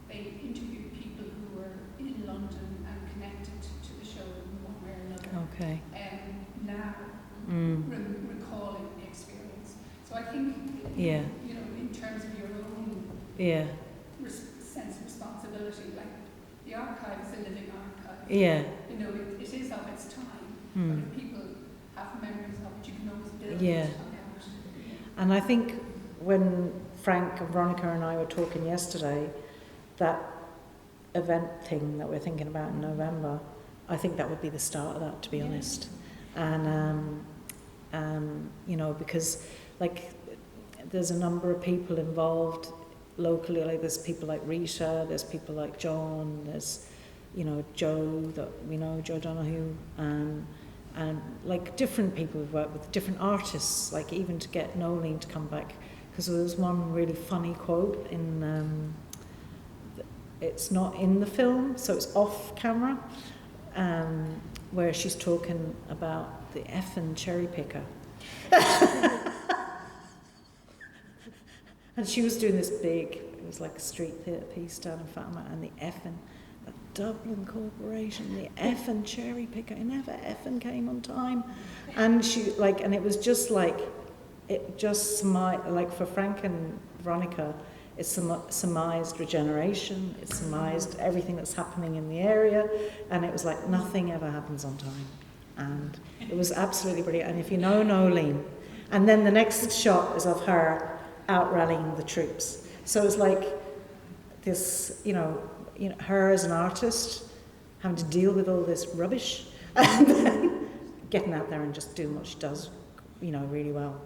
D: they interviewed people who were in London and connected to the show in one way or another.
C: Okay.
D: And now recalling the experience. So I think, in terms of your own sense of responsibility, like the archive is a living archive. It is of its time, but if people have memories of it, you can always build it on it.
C: And I think when Frank and Veronica and I were talking yesterday, that event thing that we're thinking about in November, I think that would be the start of that, to be honest. And because like there's a number of people involved locally, like there's people like Rita, there's people like John, there's Joe that we know, Joe Donahue, and like different people we've worked with, different artists, like even to get Nolene to come back, because there was one really funny quote in it's not in the film, so it's off camera, where she's talking about the effing cherry picker. And she was doing this big, it was like a street theatre piece down in Fatima, and the effing, the Dublin Corporation, the effing cherry picker, it never effing came on time. And she, like, and it was just like, it just, like for Frank and Veronica, it surmised regeneration, it surmised everything that's happening in the area, and it was like nothing ever happens on time. And it was absolutely brilliant. And if you know Nolene, and then the next shot is of her out rallying the troops. So it's like this, you know, her as an artist having to deal with all this rubbish, and then getting out there and just doing what she does, you know, really well.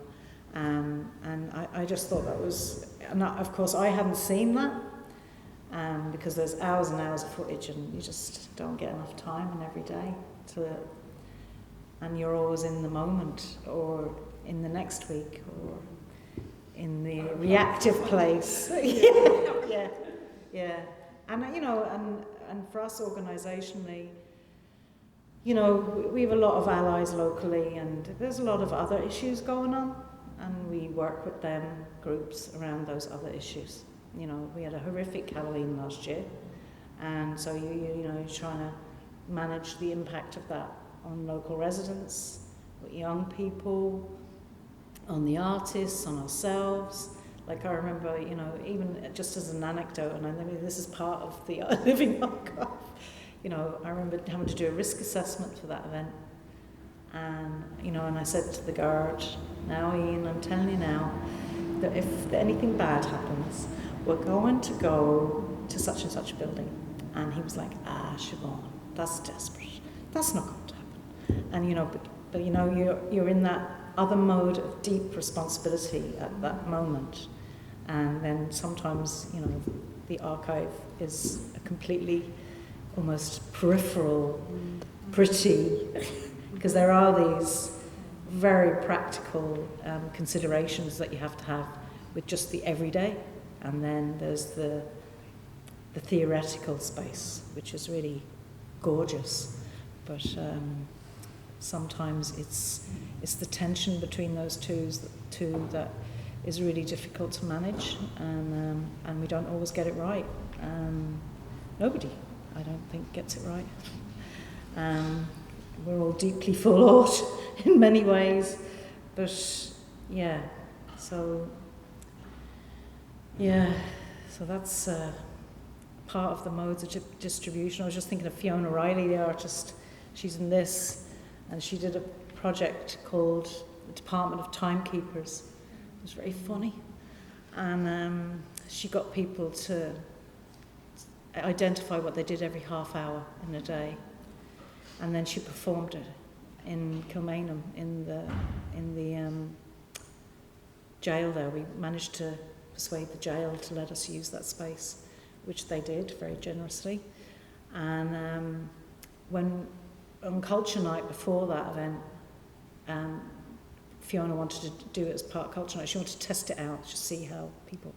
C: And I just thought that was, and of course I hadn't seen that, because there's hours and hours of footage and you just don't get enough time in every day to, and you're always in the moment or in the next week or in the reactive place. Yeah. And, you know, and for us organisationally, you know, we have a lot of allies locally and there's a lot of other issues going on. And we work with them, groups around those other issues. You know, we had a horrific Halloween last year, and so you're trying to manage the impact of that on local residents, with young people, on the artists, on ourselves. Like I remember, you know, even just as an anecdote, and I mean this is part of the Living Archive. You know, I remember having to do a risk assessment for that event. And, you know, and I said to the guard, now Ian, I'm telling you now, that if anything bad happens, we're going to go to such and such a building. And he was like, Siobhan, that's desperate. That's not going to happen. And, you know, but you know, you're in that other mode of deep responsibility at that moment. And then sometimes, you know, the archive is a completely, almost peripheral, pretty, because there are these very practical considerations that you have to have with just the everyday, and then there's the theoretical space, which is really gorgeous, but sometimes it's the tension between those two that is really difficult to manage, and we don't always get it right. Nobody, I don't think, gets it right. We're all deeply flawed in many ways, but so that's part of the modes of distribution. I was just thinking of Fiona Riley, the artist. She's in this, and she did a project called the Department of Timekeepers. It was very funny, and she got people to identify what they did every half hour in a day. And then she performed it in Clonmel, in the jail there. We managed to persuade the jail to let us use that space, which they did very generously. And when on Culture Night before that event, Fiona wanted to do it as part of Culture Night. She wanted to test it out, just see how people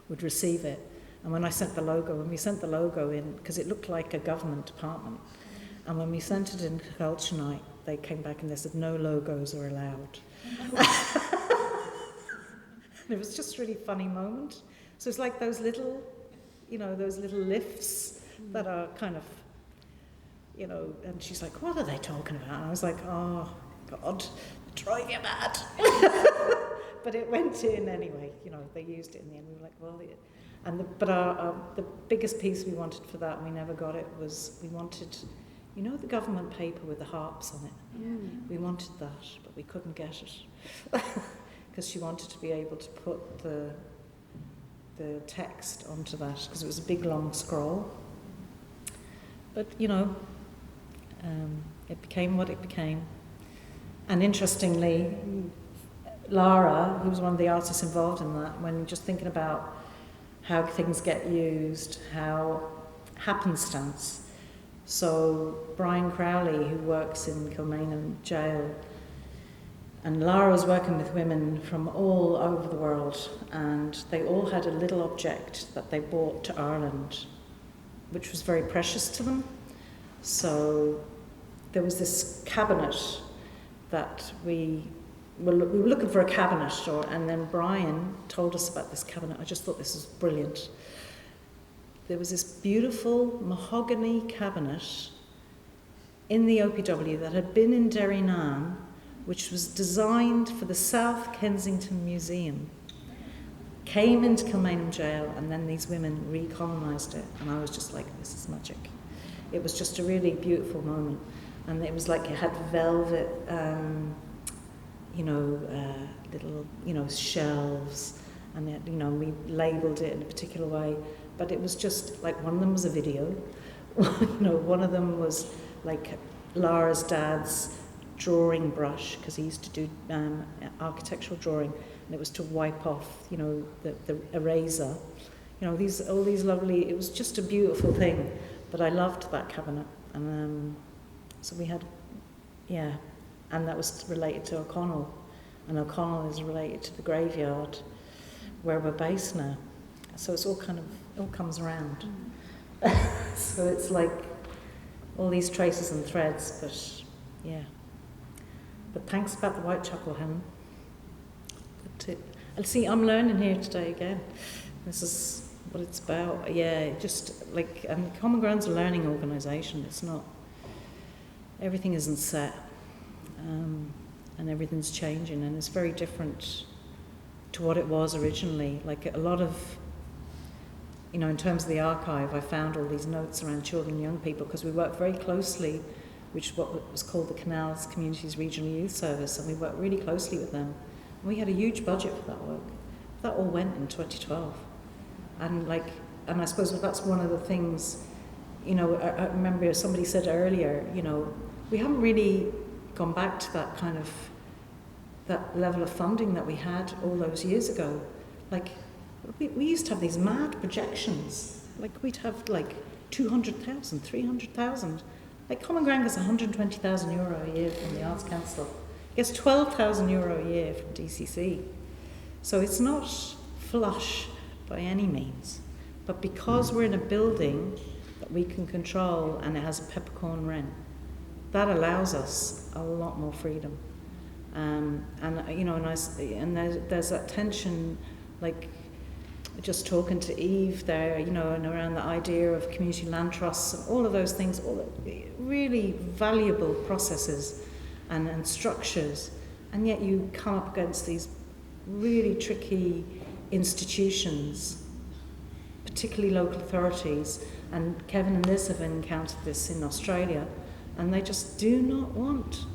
C: would receive it. And when we sent the logo in, because it looked like a government department, and when we sent it in to Culture Night, they came back and they said, no logos are allowed. It was just a really funny moment. So it's like those little, those little lifts that are kind of, and she's like, what are they talking about? And I was like, oh, God, they're trying you mad. But it went in anyway, they used it in the end. We were like, well, the biggest piece we wanted for that, and we never got it, was we wanted, the government paper with the harps on it. We wanted that, but we couldn't get it. Because she wanted to be able to put the text onto that, because it was a big long scroll. But, it became what it became. And interestingly, Lara, who was one of the artists involved in that, when just thinking about how things get used, how happenstance. So Brian Crowley, who works in Clonmel jail, and Lara was working with women from all over the world, and they all had a little object that they brought to Ireland, which was very precious to them. So there was this cabinet that we were looking for a cabinet, and then Brian told us about this cabinet. I just thought this was brilliant. There was this beautiful mahogany cabinet in the OPW that had been in Derrynane, which was designed for the South Kensington Museum. Came into Kilmainham jail, and then these women recolonised it, and I was just like, this is magic. It was just a really beautiful moment, and it was like it had velvet, little, shelves, and it, we labelled it in a particular way, but it was just like, one of them was a video, one of them was like Lara's dad's drawing brush, because he used to do architectural drawing, and it was to wipe off, the eraser. All these lovely, it was just a beautiful thing. But I loved that cabinet. And so we had, and that was related to O'Connell. And O'Connell is related to the graveyard where we're based now. So it's all comes around. So it's like all these traces and threads, but yeah. But thanks about the Whitechapel, Helen. And see, I'm learning here today again. This is what it's about. Yeah, just like, and Common Ground's a learning organisation. It's not, everything isn't set, and everything's changing, and it's very different to what it was originally. Like a lot of, in terms of the archive, I found all these notes around children and young people, because we work very closely, which is what was called the Canals Communities Regional Youth Service, and we worked really closely with them. And we had a huge budget for that work. That all went in 2012. And I suppose that's one of the things, I remember somebody said earlier, we haven't really gone back to that kind of, that level of funding that we had all those years ago. Like, we used to have these mad projections. Like, we'd have 200,000, 300,000. Like, Common Ground gets €120,000 a year from the Arts Council. It gets €12,000 a year from DCC. So it's not flush by any means. But because we're in a building that we can control and it has a peppercorn rent, that allows us a lot more freedom. And there's that tension, like just talking to Eve there, and around the idea of community land trusts and all of those things, all the really valuable processes and structures, and yet you come up against these really tricky institutions, particularly local authorities, and Kevin and Liz have encountered this in Australia, and they just do not want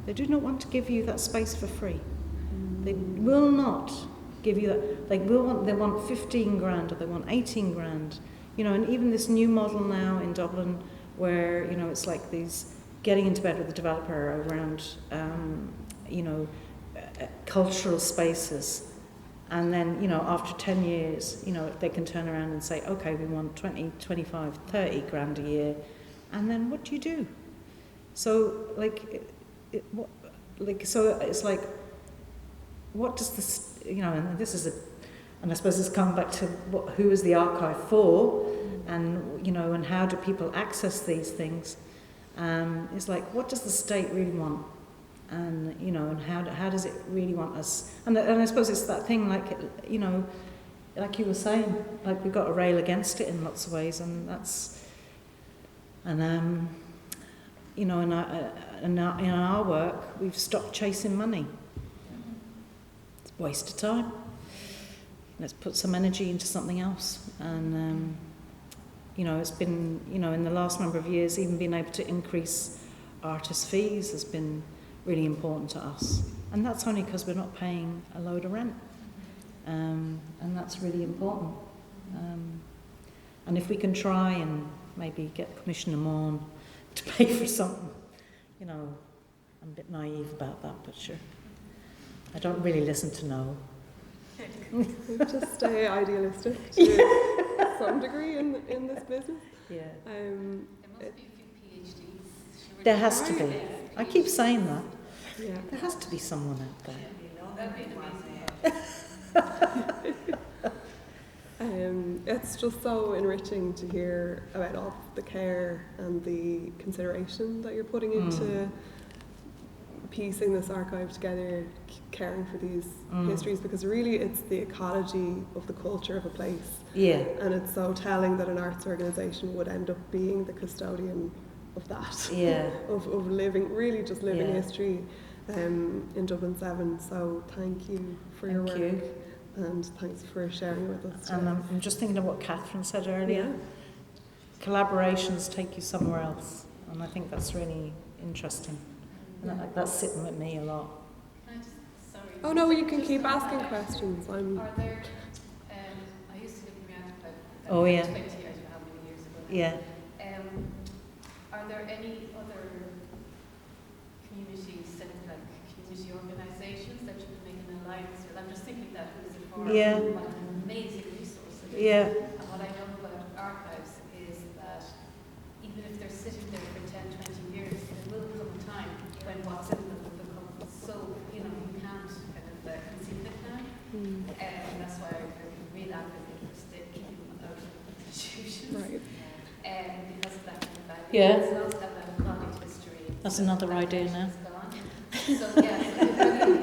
C: to give you that space for free. They will not give you that. They want 15 grand or they want 18 grand. And even this new model now in Dublin where, it's like these getting into bed with the developer around, cultural spaces. And then, after 10 years, they can turn around and say, okay, we want 20, 25, 30 grand a year. And then what do you do? So, so it's like, what does this, and this is and I suppose it's coming back to who is the archive for, and, and how do people access these things? It's like, what does the state really want? And, and how does it really want us? And I suppose it's that thing, like you were saying, like we've got to rail against it in lots of ways, and that's, and in our work, we've stopped chasing money. It's a waste of time. Let's put some energy into something else. And, it's been, in the last number of years, even being able to increase artist fees has been really important to us. And that's only because we're not paying a load of rent. And that's really important. And if we can try and maybe get Commissioner Maughan to pay for something, I'm a bit naive about that, but sure. I don't really listen to no.
B: Just stay idealistic to some degree in this business.
C: Yeah.
E: There must be a few PhDs.
C: There has to be. I keep saying that.
B: Yeah.
C: There has to be someone out there.
E: That'd be amazing.
B: it's just so enriching to hear about all the care and the consideration that you're putting into piecing this archive together, caring for these histories, because really it's the ecology of the culture of a place.
C: Yeah.
B: And it's so telling that an arts organisation would end up being the custodian of that.
C: Yeah.
B: of living, really just living
C: Yeah.
B: history in Dublin 7. So thank you for your work.
C: Thank you.
B: And thanks for sharing with us today.
C: And I'm just thinking of what Catherine said earlier. Collaborations take you somewhere else, and I think that's really interesting. And that's sitting with me a lot.
E: Can I just, sorry.
B: Oh no, you can
E: Just
B: keep
E: on
B: asking
E: that,
B: questions.
E: Are there, I used to live in Riyadh about
C: Oh, yeah.
E: 20 years, how many years ago now.
C: Yeah.
E: Are there any other community organisations that you could make an alliance with? I'm just thinking that who's it for?
C: Yeah.
E: What an amazing resource it is.
C: Yeah.
E: And what I know about archives is that even if they're sitting there for 10, 20 years, there will come a time when what's in them will become so, you can't kind of conceive it now. And that's why I'm a real advocate for keeping them out of institutions.
B: Right.
E: Because of that kind of value.
C: Yeah.
E: It's not that embodied history.
C: That's another idea now.
E: So yeah,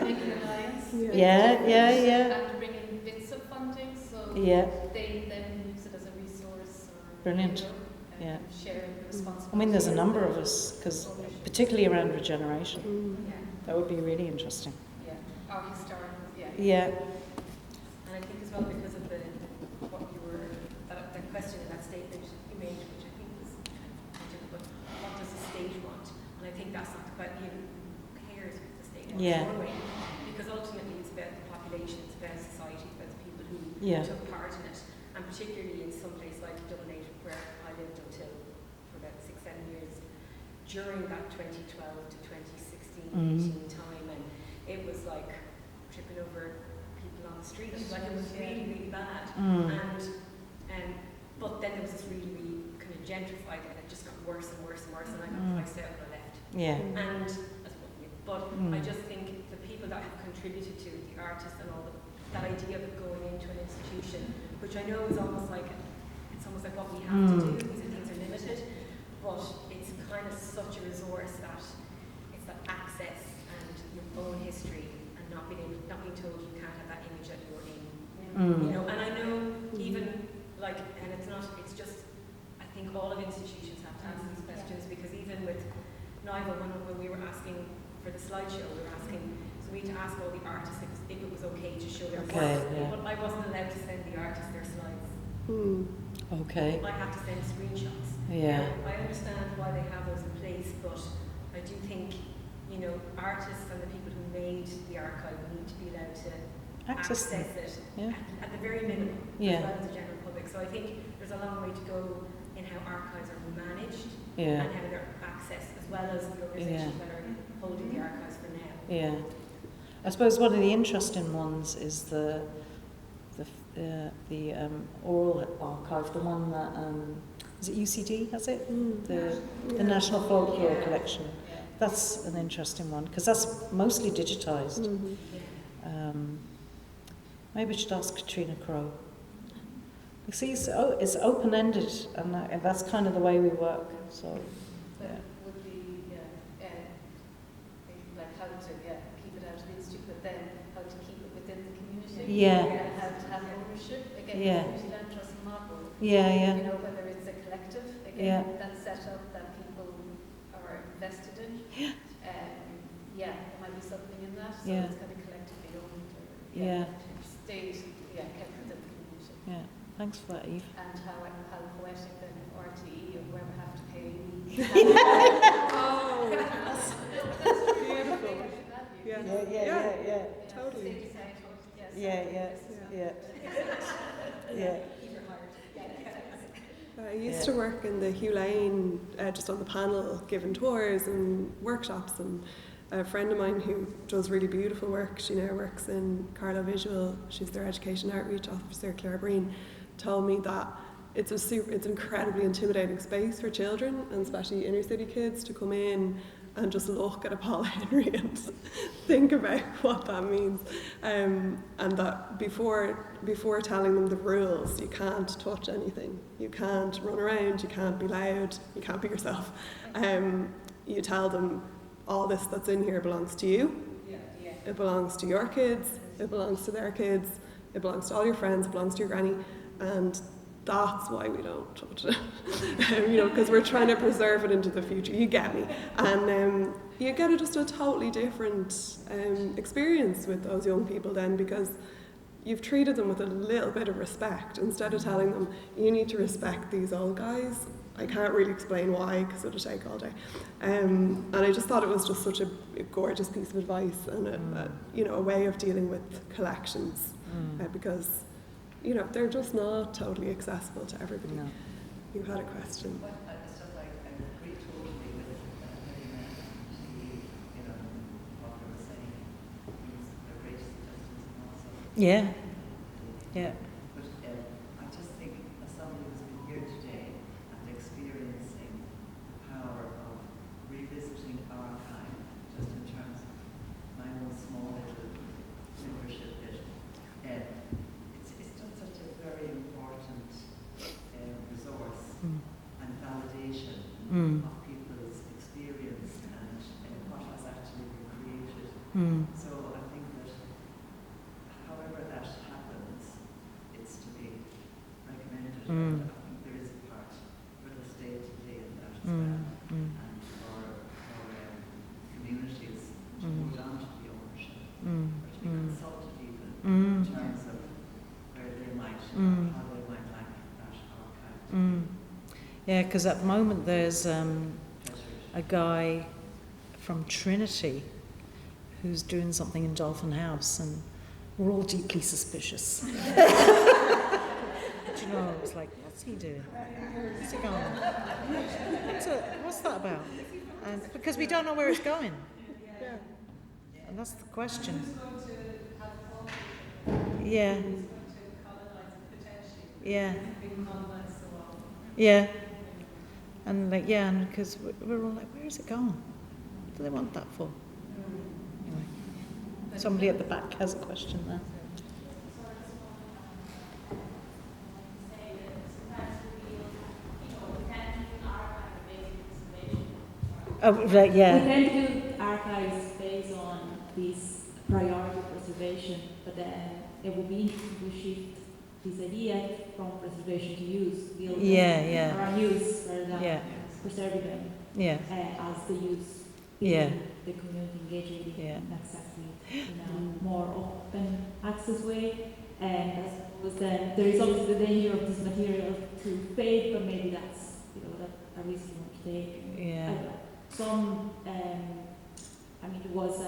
E: make an alliance.
C: Yeah.
E: And bring in bits of funding, so
C: Yeah.
E: they then use it as a resource. Or,
C: Brilliant.
E: and
C: Yeah.
E: share the responsibility.
C: I mean, there's a number of us, because particularly around regeneration,
E: Yeah,
C: that would be really interesting.
E: yeah. Our historical, yeah.
C: Yeah.
A: And I think as well because of what you were, that question and that statement you made, which I think was pointed, but what does the state want? And I think that's not quite, who cares what the state wants
C: Yeah.
A: one way, because ultimately it's about the population, it's about society, it's about the people who
C: Yeah.
A: took part in it, and particularly in some place like Dublin 8, where I lived until for about 6-7 years, during that 2012 to 2016-18 time, and it was like tripping over people on the street. Like it was really, really bad. But then there was this really, really kind of gentrified, and it just got worse and worse and worse, and I got priced out and I left.
C: Yeah.
A: And I just think the people that have contributed to it, the artists and all that idea of it going into an institution, which I know is almost like what we have to do because things are limited, but it's kind of such a resource that it's that access and your own history and not being told you can't have that image that you're in. And I know even it's just I think all of institutions have to ask these questions, because even with NIVA, when we were asking for the slideshow, we were asking, so we had to ask all the artists if it was okay to show their work, but I wasn't allowed to send the artists their slides.
C: Okay.
A: I had to send screenshots.
C: Yeah.
A: I understand why they have those in place, but I do think, artists and the people who made the archive need to be allowed to access it at the very minimum, as well as the general public. So I think there's a long way to go in how archives are managed and how they're accessed, as well as the organisations that are holding the archives for now.
C: Yeah. I suppose one of the interesting ones is the oral archive, the one that is it UCD, has it? The National Folklore Collection. That's an interesting one, because that's mostly digitised. Maybe I should ask Katrina Crowe. You see, it's open-ended, and that's kind of the way we work. So,
E: would be like how to keep it out of the institute, but then how to keep it within the community.
C: Yeah.
E: And how to have ownership again.
C: Yeah.
E: Community land trust model.
C: Yeah.
E: Whether it's a collective again that's set up that people are invested in. There might be something in that. So it's kind of collectively owned. Stayed, kept within the community.
C: Yeah. Thanks for that, Eve.
E: And how poetic then RTE or whoever have to pay me.
B: That's beautiful. Yeah. Totally.
C: Yeah.
B: I used to work in the Hugh Lane, just on the panel, giving tours and workshops, and a friend of mine who does really beautiful work, she now works in Carlo Visual, she's their education outreach officer, Claire Breen, told me that it's an incredibly intimidating space for children, and especially inner city kids, to come in and just look at a Paul Henry and think about what that means. And that before telling them the rules, you can't touch anything. You can't run around, you can't be loud, you can't be yourself. You tell them all this that's in here belongs to you. It belongs to your kids, it belongs to their kids, it belongs to all your friends, it belongs to your granny, and that's why we don't touch it. Because we're trying to preserve it into the future. You get me. And you get just a totally different experience with those young people then, because you've treated them with a little bit of respect instead of telling them, you need to respect these old guys. I can't really explain why, because it'll take all day. And I just thought it was just such a gorgeous piece of advice and a way of dealing with collections, because they're just not totally accessible to everybody. No. You had a question.
F: Well, I agree totally with what you were saying. They're great suggestions also.
C: Yeah. Yeah.
F: But I just think as somebody who's been here today and experiencing the power of revisiting archive, just in terms of my own small little membership bit, it's just such a very important resource and validation of people's experience and what has actually been created. So I think that however that happens, it's to be recommended. And I think there is a part for the state to play in that as well, and for communities to hold on to the ownership, or to be consulted even in terms of where they might, how they might like that archive.
C: Yeah, because at the moment there's a guy from Trinity who's doing something in Dolphin House, and we're all deeply suspicious. But it's like, what's he doing? Where's he going? What's that about? And because we don't know where it's going. And that's the question. Yeah. Yeah. Yeah. And because we're all like, where is it going? What do they want that for? Anyway, somebody at the back has a question there. Oh, right, yeah.
A: We tend to do archives based on this priority preservation, but then it will be interesting to shift this idea from preservation to use. Or use rather than preserving them as the use in the community engagement in exactly more open access way. And I suppose then there is obviously the danger of this material to fade, but maybe that's a risk you want to take.
C: Yeah.
A: There was a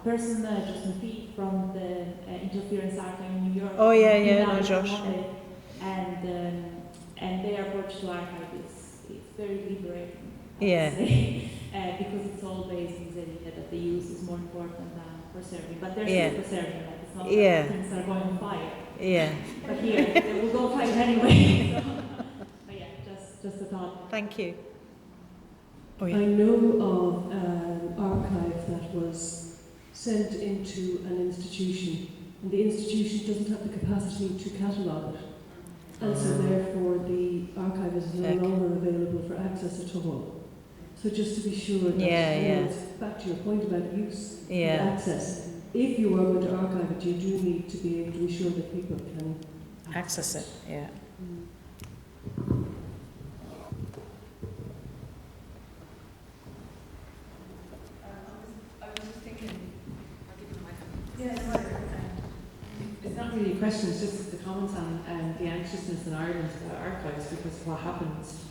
A: person, Justin Feet, from the Interference Archive in New York.
C: Oh no, Josh.
A: And their approach to archive is very liberating. Because it's all based on the idea that the use is more important than preserving. But they're still preserving, it's not like things are going on fire. But here, they will go fire anyway. But just a thought.
C: Thank you.
G: I know of an archive that was sent into an institution, and the institution doesn't have the capacity to catalogue it, and so therefore the archive is no longer available for access at all. So just to be sure that, back to your point about use and access, if you are going to archive it, you do need to be able to be sure that people can
C: access it. Yeah.
H: It's not really a question, it's just the comments on the anxiousness in Ireland about archives because of what happens.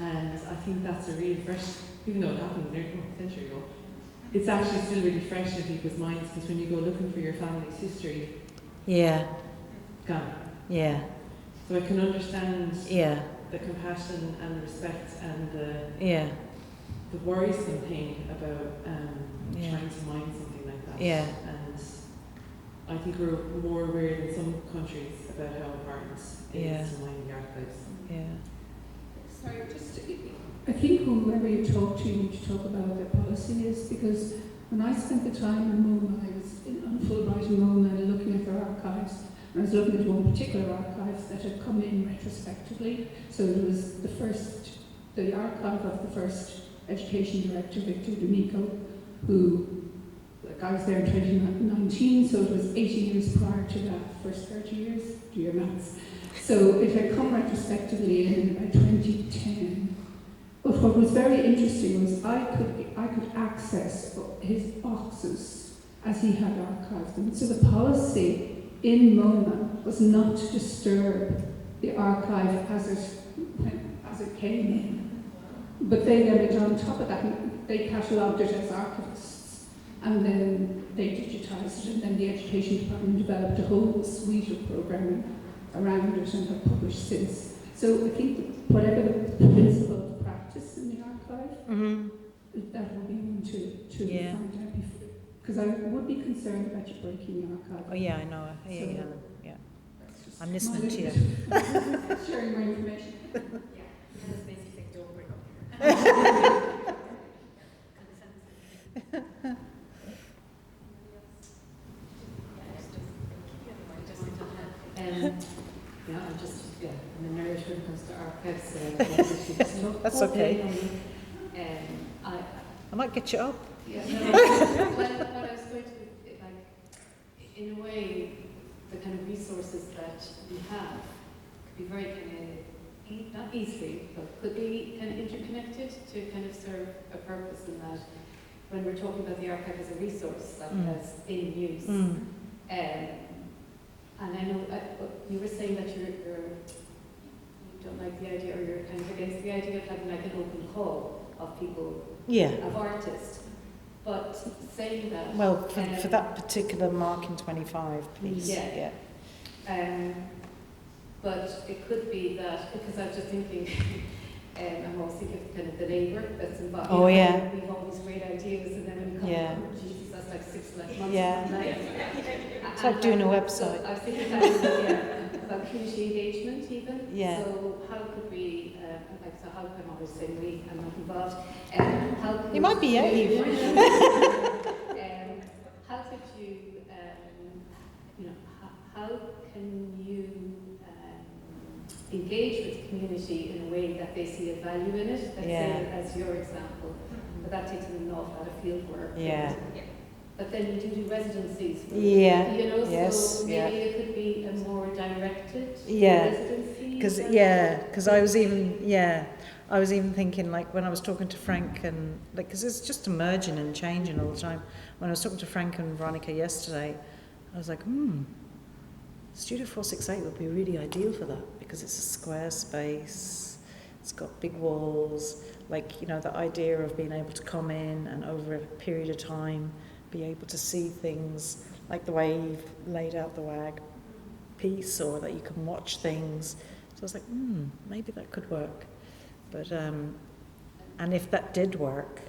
H: And I think that's a really fresh, even though it happened nearly a century ago, it's actually still really fresh in people's minds because when you go looking for your family's history, gone. So I can understand the compassion and respect and the worrisome pain about trying to mine something like that. And I think we're more aware than some countries about how important it is to mine the archives.
D: Sorry, just
I: I think whoever you talk to, you need to talk about what their policy is, because when I spent the time in MoMA, I was on Fulbright in MoMA and looking at their archives. And I was looking at one particular archive that had come in retrospectively. So it was the archive of the first education director, Victor D'Amico, who, like, I was there in 2019, so it was 80 years prior to that, first 30 years, do your maths. So it had come retrospectively in by 2010. But what was very interesting was I could access his boxes as he had archived them. So the policy in MoMA was not to disturb the archive as it came in. But they then went on top of that, and they catalogued it as archivists. And then they digitized it, and then the Education Department developed a whole suite of programming around it and have published since. So I think that whatever the principle of practice in the archive, that will be one to find out before. Because I would be concerned about you breaking the archive.
C: Oh yeah, I know. Yeah. I'm listening to you.
I: Sharing my information.
A: That's basically don't bring up I'm a nerd when it comes to archives, so
C: that's okay.
A: I
C: might get you up.
A: Yeah, no, what I was going to, like, in a way, the kind of resources that we have could be very kind of, not easily, but could be kind of interconnected to kind of serve a purpose in that when we're talking about the archive as a resource that has in use. And I know you were saying that you don't like the idea, or you're kind of against the idea of having like an open call of people, of artists. But saying that...
C: Well, for that particular mark in 25, please.
A: Yeah. But it could be that, because I was just thinking, I'm always thinking of kind of the labour that's involved.
C: Oh, yeah.
A: We have all these great ideas, and then when you come to Jesus, that's like 6 months of my life.
C: It's like doing a website.
A: So I was thinking about community engagement even.
C: Yeah.
A: So how could we, how come I was saying we, I'm not involved. How could
C: You might be,
A: how could you, how can you engage with the community in a way that they see a value in it? Let's say, as your example, but that takes an awful lot of field work. But then you do residencies. So maybe it could be a more directed residency.
C: Because I was even thinking, like, when I was talking to Frank and, like, because it's just emerging and changing all the time. When I was talking to Frank and Veronica yesterday, I was like, Studio 468 would be really ideal for that, because it's a square space, it's got big walls, like, the idea of being able to come in and over a period of time be able to see things like the way you've laid out the WAAG piece, or that you can watch things. So I was like, maybe that could work. But and if that did work,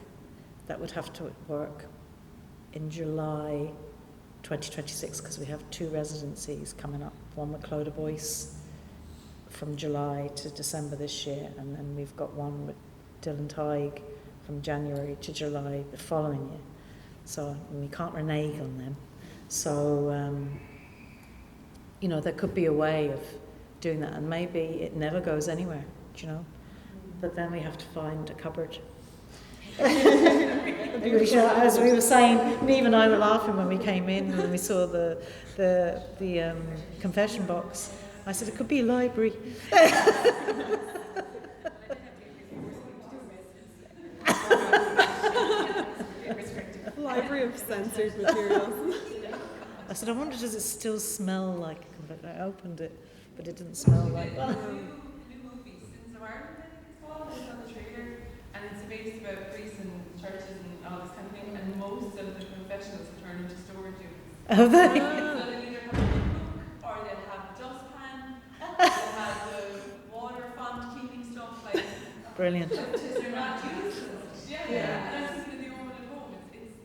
C: that would have to work in July 2026, because we have 2 residencies coming up. One with Clodagh Boyce from July to December this year, and then we've got one with Dylan Tighe from January to July the following year. So we can't renege on them. So, there could be a way of doing that, and maybe it never goes anywhere, But then we have to find a cupboard. As we were saying, Neve and I were laughing when we came in and we saw the confession box. I said, it could be a library.
B: Library of censored materials.
C: I said, I wonder, does it still smell like a confession? I opened it, but it didn't smell like that.
H: New movie, Sins of Ireland, I think it's called. It's on the trailer, and it's based about priests and churches and all this kind of thing. And most of the confessionals have turned into storage units.
C: Oh, they?
H: So they'll either have a cook, or they'll have a dustpan, they'll have the water font cleaning stuff, like.
C: Brilliant.
H: They're not used. Yeah. And I was thinking of the Orman at Home.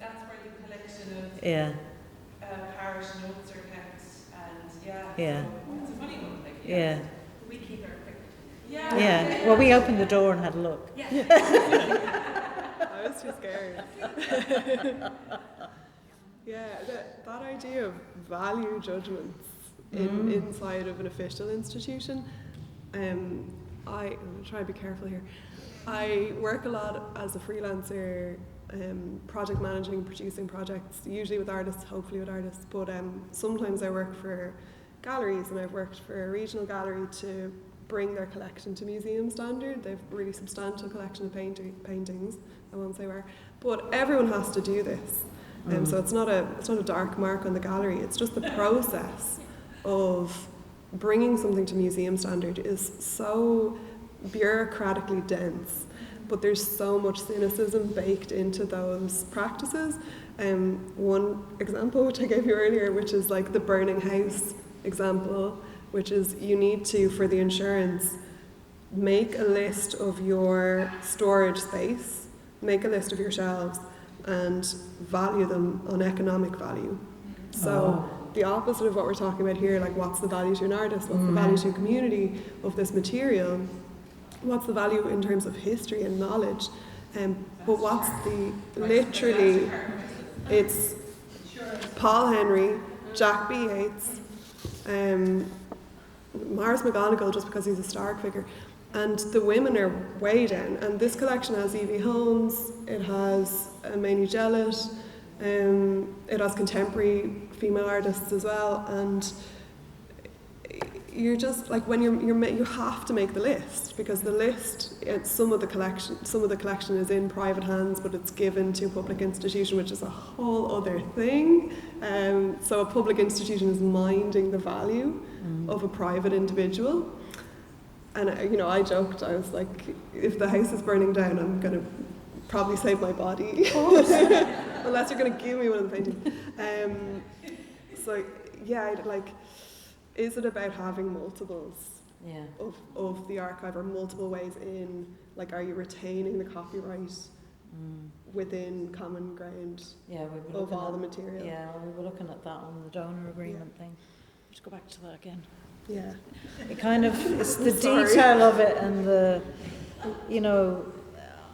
H: That's where the collection of parish notes are kept, and so it's a funny one. We keep our equipment.
C: Yeah. Well, we opened the door and had a look.
A: Yeah.
B: I was too scared. Yeah, that idea of value judgments inside of an official institution, I'm going to try to be careful here. I work a lot as a freelancer, project managing, producing projects, usually with artists, hopefully with artists, but sometimes I work for galleries, and I've worked for a regional gallery to bring their collection to museum standard. They've a really substantial collection of paintings, I won't say where, but everyone has to do this. So it's not a dark mark on the gallery, it's just the process of bringing something to museum standard is so bureaucratically dense, but there's so much cynicism baked into those practices. One example which I gave you earlier, which is like the burning house example, which is you need to, for the insurance, make a list of your storage space, make a list of your shelves, and value them on economic value. So the opposite of what we're talking about here, like what's the value to an artist, what's the value to a community of this material, what's the value in terms of history and knowledge, but what's the, literally, it's Paul Henry, Jack B. Yeats, Maurice McGonagall, just because he's a historic figure, and the women are way down. And this collection has Evie Holmes, it has Mamie Jellett, it has contemporary female artists as well, and you're just like, when you have to make the list, because the list, some of the collection is in private hands, but it's given to a public institution, which is a whole other thing. So a public institution is minding the value of a private individual. And I joked, I was like, if the house is burning down, I'm going to probably save my body, unless you're going to give me one of the paintings. So yeah, is it about having multiples of the archive, or multiple ways in? Like, are you retaining the copyright within common ground of all the material?
C: Yeah, we were looking at that on the donor agreement thing. Let's go back to that again.
B: Yeah.
C: It kind of, it's the detail of it, and the,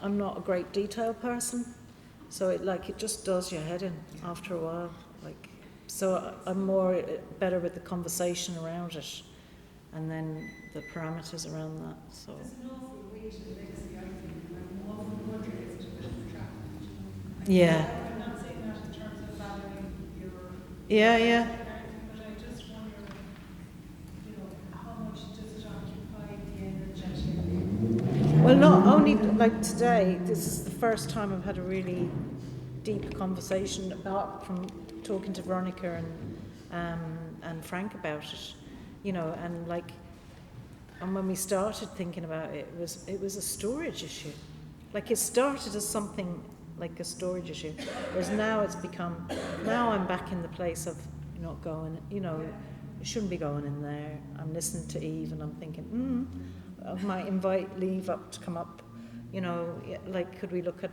C: I'm not a great detail person, so it just does your head in after a while. So I'm better with the conversation around it, and then the parameters around that. So.
D: There's an awful weight in legacy, I think, and I'm often wondering is it a bit of a trap?
C: Yeah.
D: I'm not saying that in terms of valuing your
C: Yeah.
D: but I just wonder, how much does it occupy the energetic?
C: Well, not only today. This is the first time I've had a deep conversation apart from talking to Veronica and Frank about it, and when we started thinking about it, it was a storage issue. It started as something like a storage issue, whereas now it's become. Now I'm back in the place of not going. You shouldn't be going in there. I'm listening to Eve and I'm thinking, I might invite Leave up to come up. Could we look at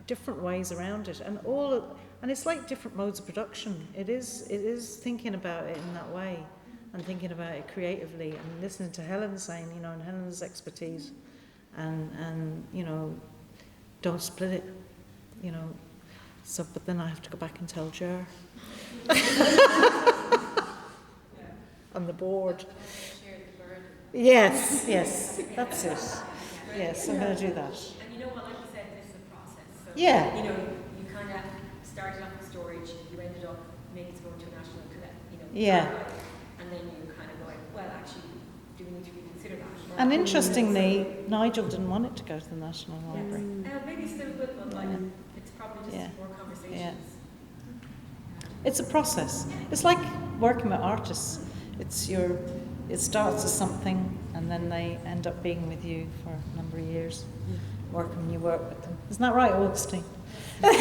C: different ways around it, and it's like different modes of production. It is thinking about it in that way, and thinking about it creatively, and listening to Helen saying, and Helen's expertise, and don't split it, So, but then I have to go back and tell Jer on the board. Yes, that's it. Yes, I'm going to do that.
A: And you know what, like you said, this is a process. So,
C: Yeah.
A: You kind of started off with storage, you ended up maybe it's going to a national
C: Yeah.
A: archive, and then you kind of going, well, actually, do we need to reconsider that?
C: And interestingly, Nigel didn't want it to go to the National Library.
A: Maybe still will, but it's probably just more conversations.
C: Yeah. It's a process. It's like working with artists. It starts as something, and then they end up being with you for a number of years, working you work with them. Isn't that right, Augustine?
A: I'm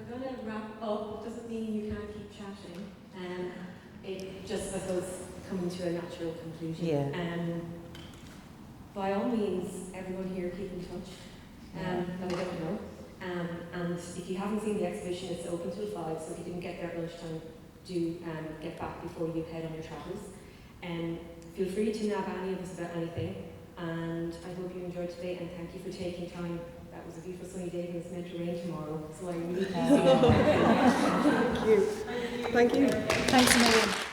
A: going to wrap up. Doesn't mean you can't keep chatting. It just, I suppose, coming to a natural conclusion.
C: Yeah.
A: By all means, everyone here, keep in touch. That I don't know. And if you haven't seen the exhibition, it's open till 5, so if you didn't get there at lunchtime, do get back before you head on your travels. Feel free to nab any of us about anything, and I hope you enjoyed today, and thank you for taking time. That was a beautiful sunny day and it's meant to rain tomorrow, so I really appreciate it.
B: Thank you. Thank you.
C: Thanks a million.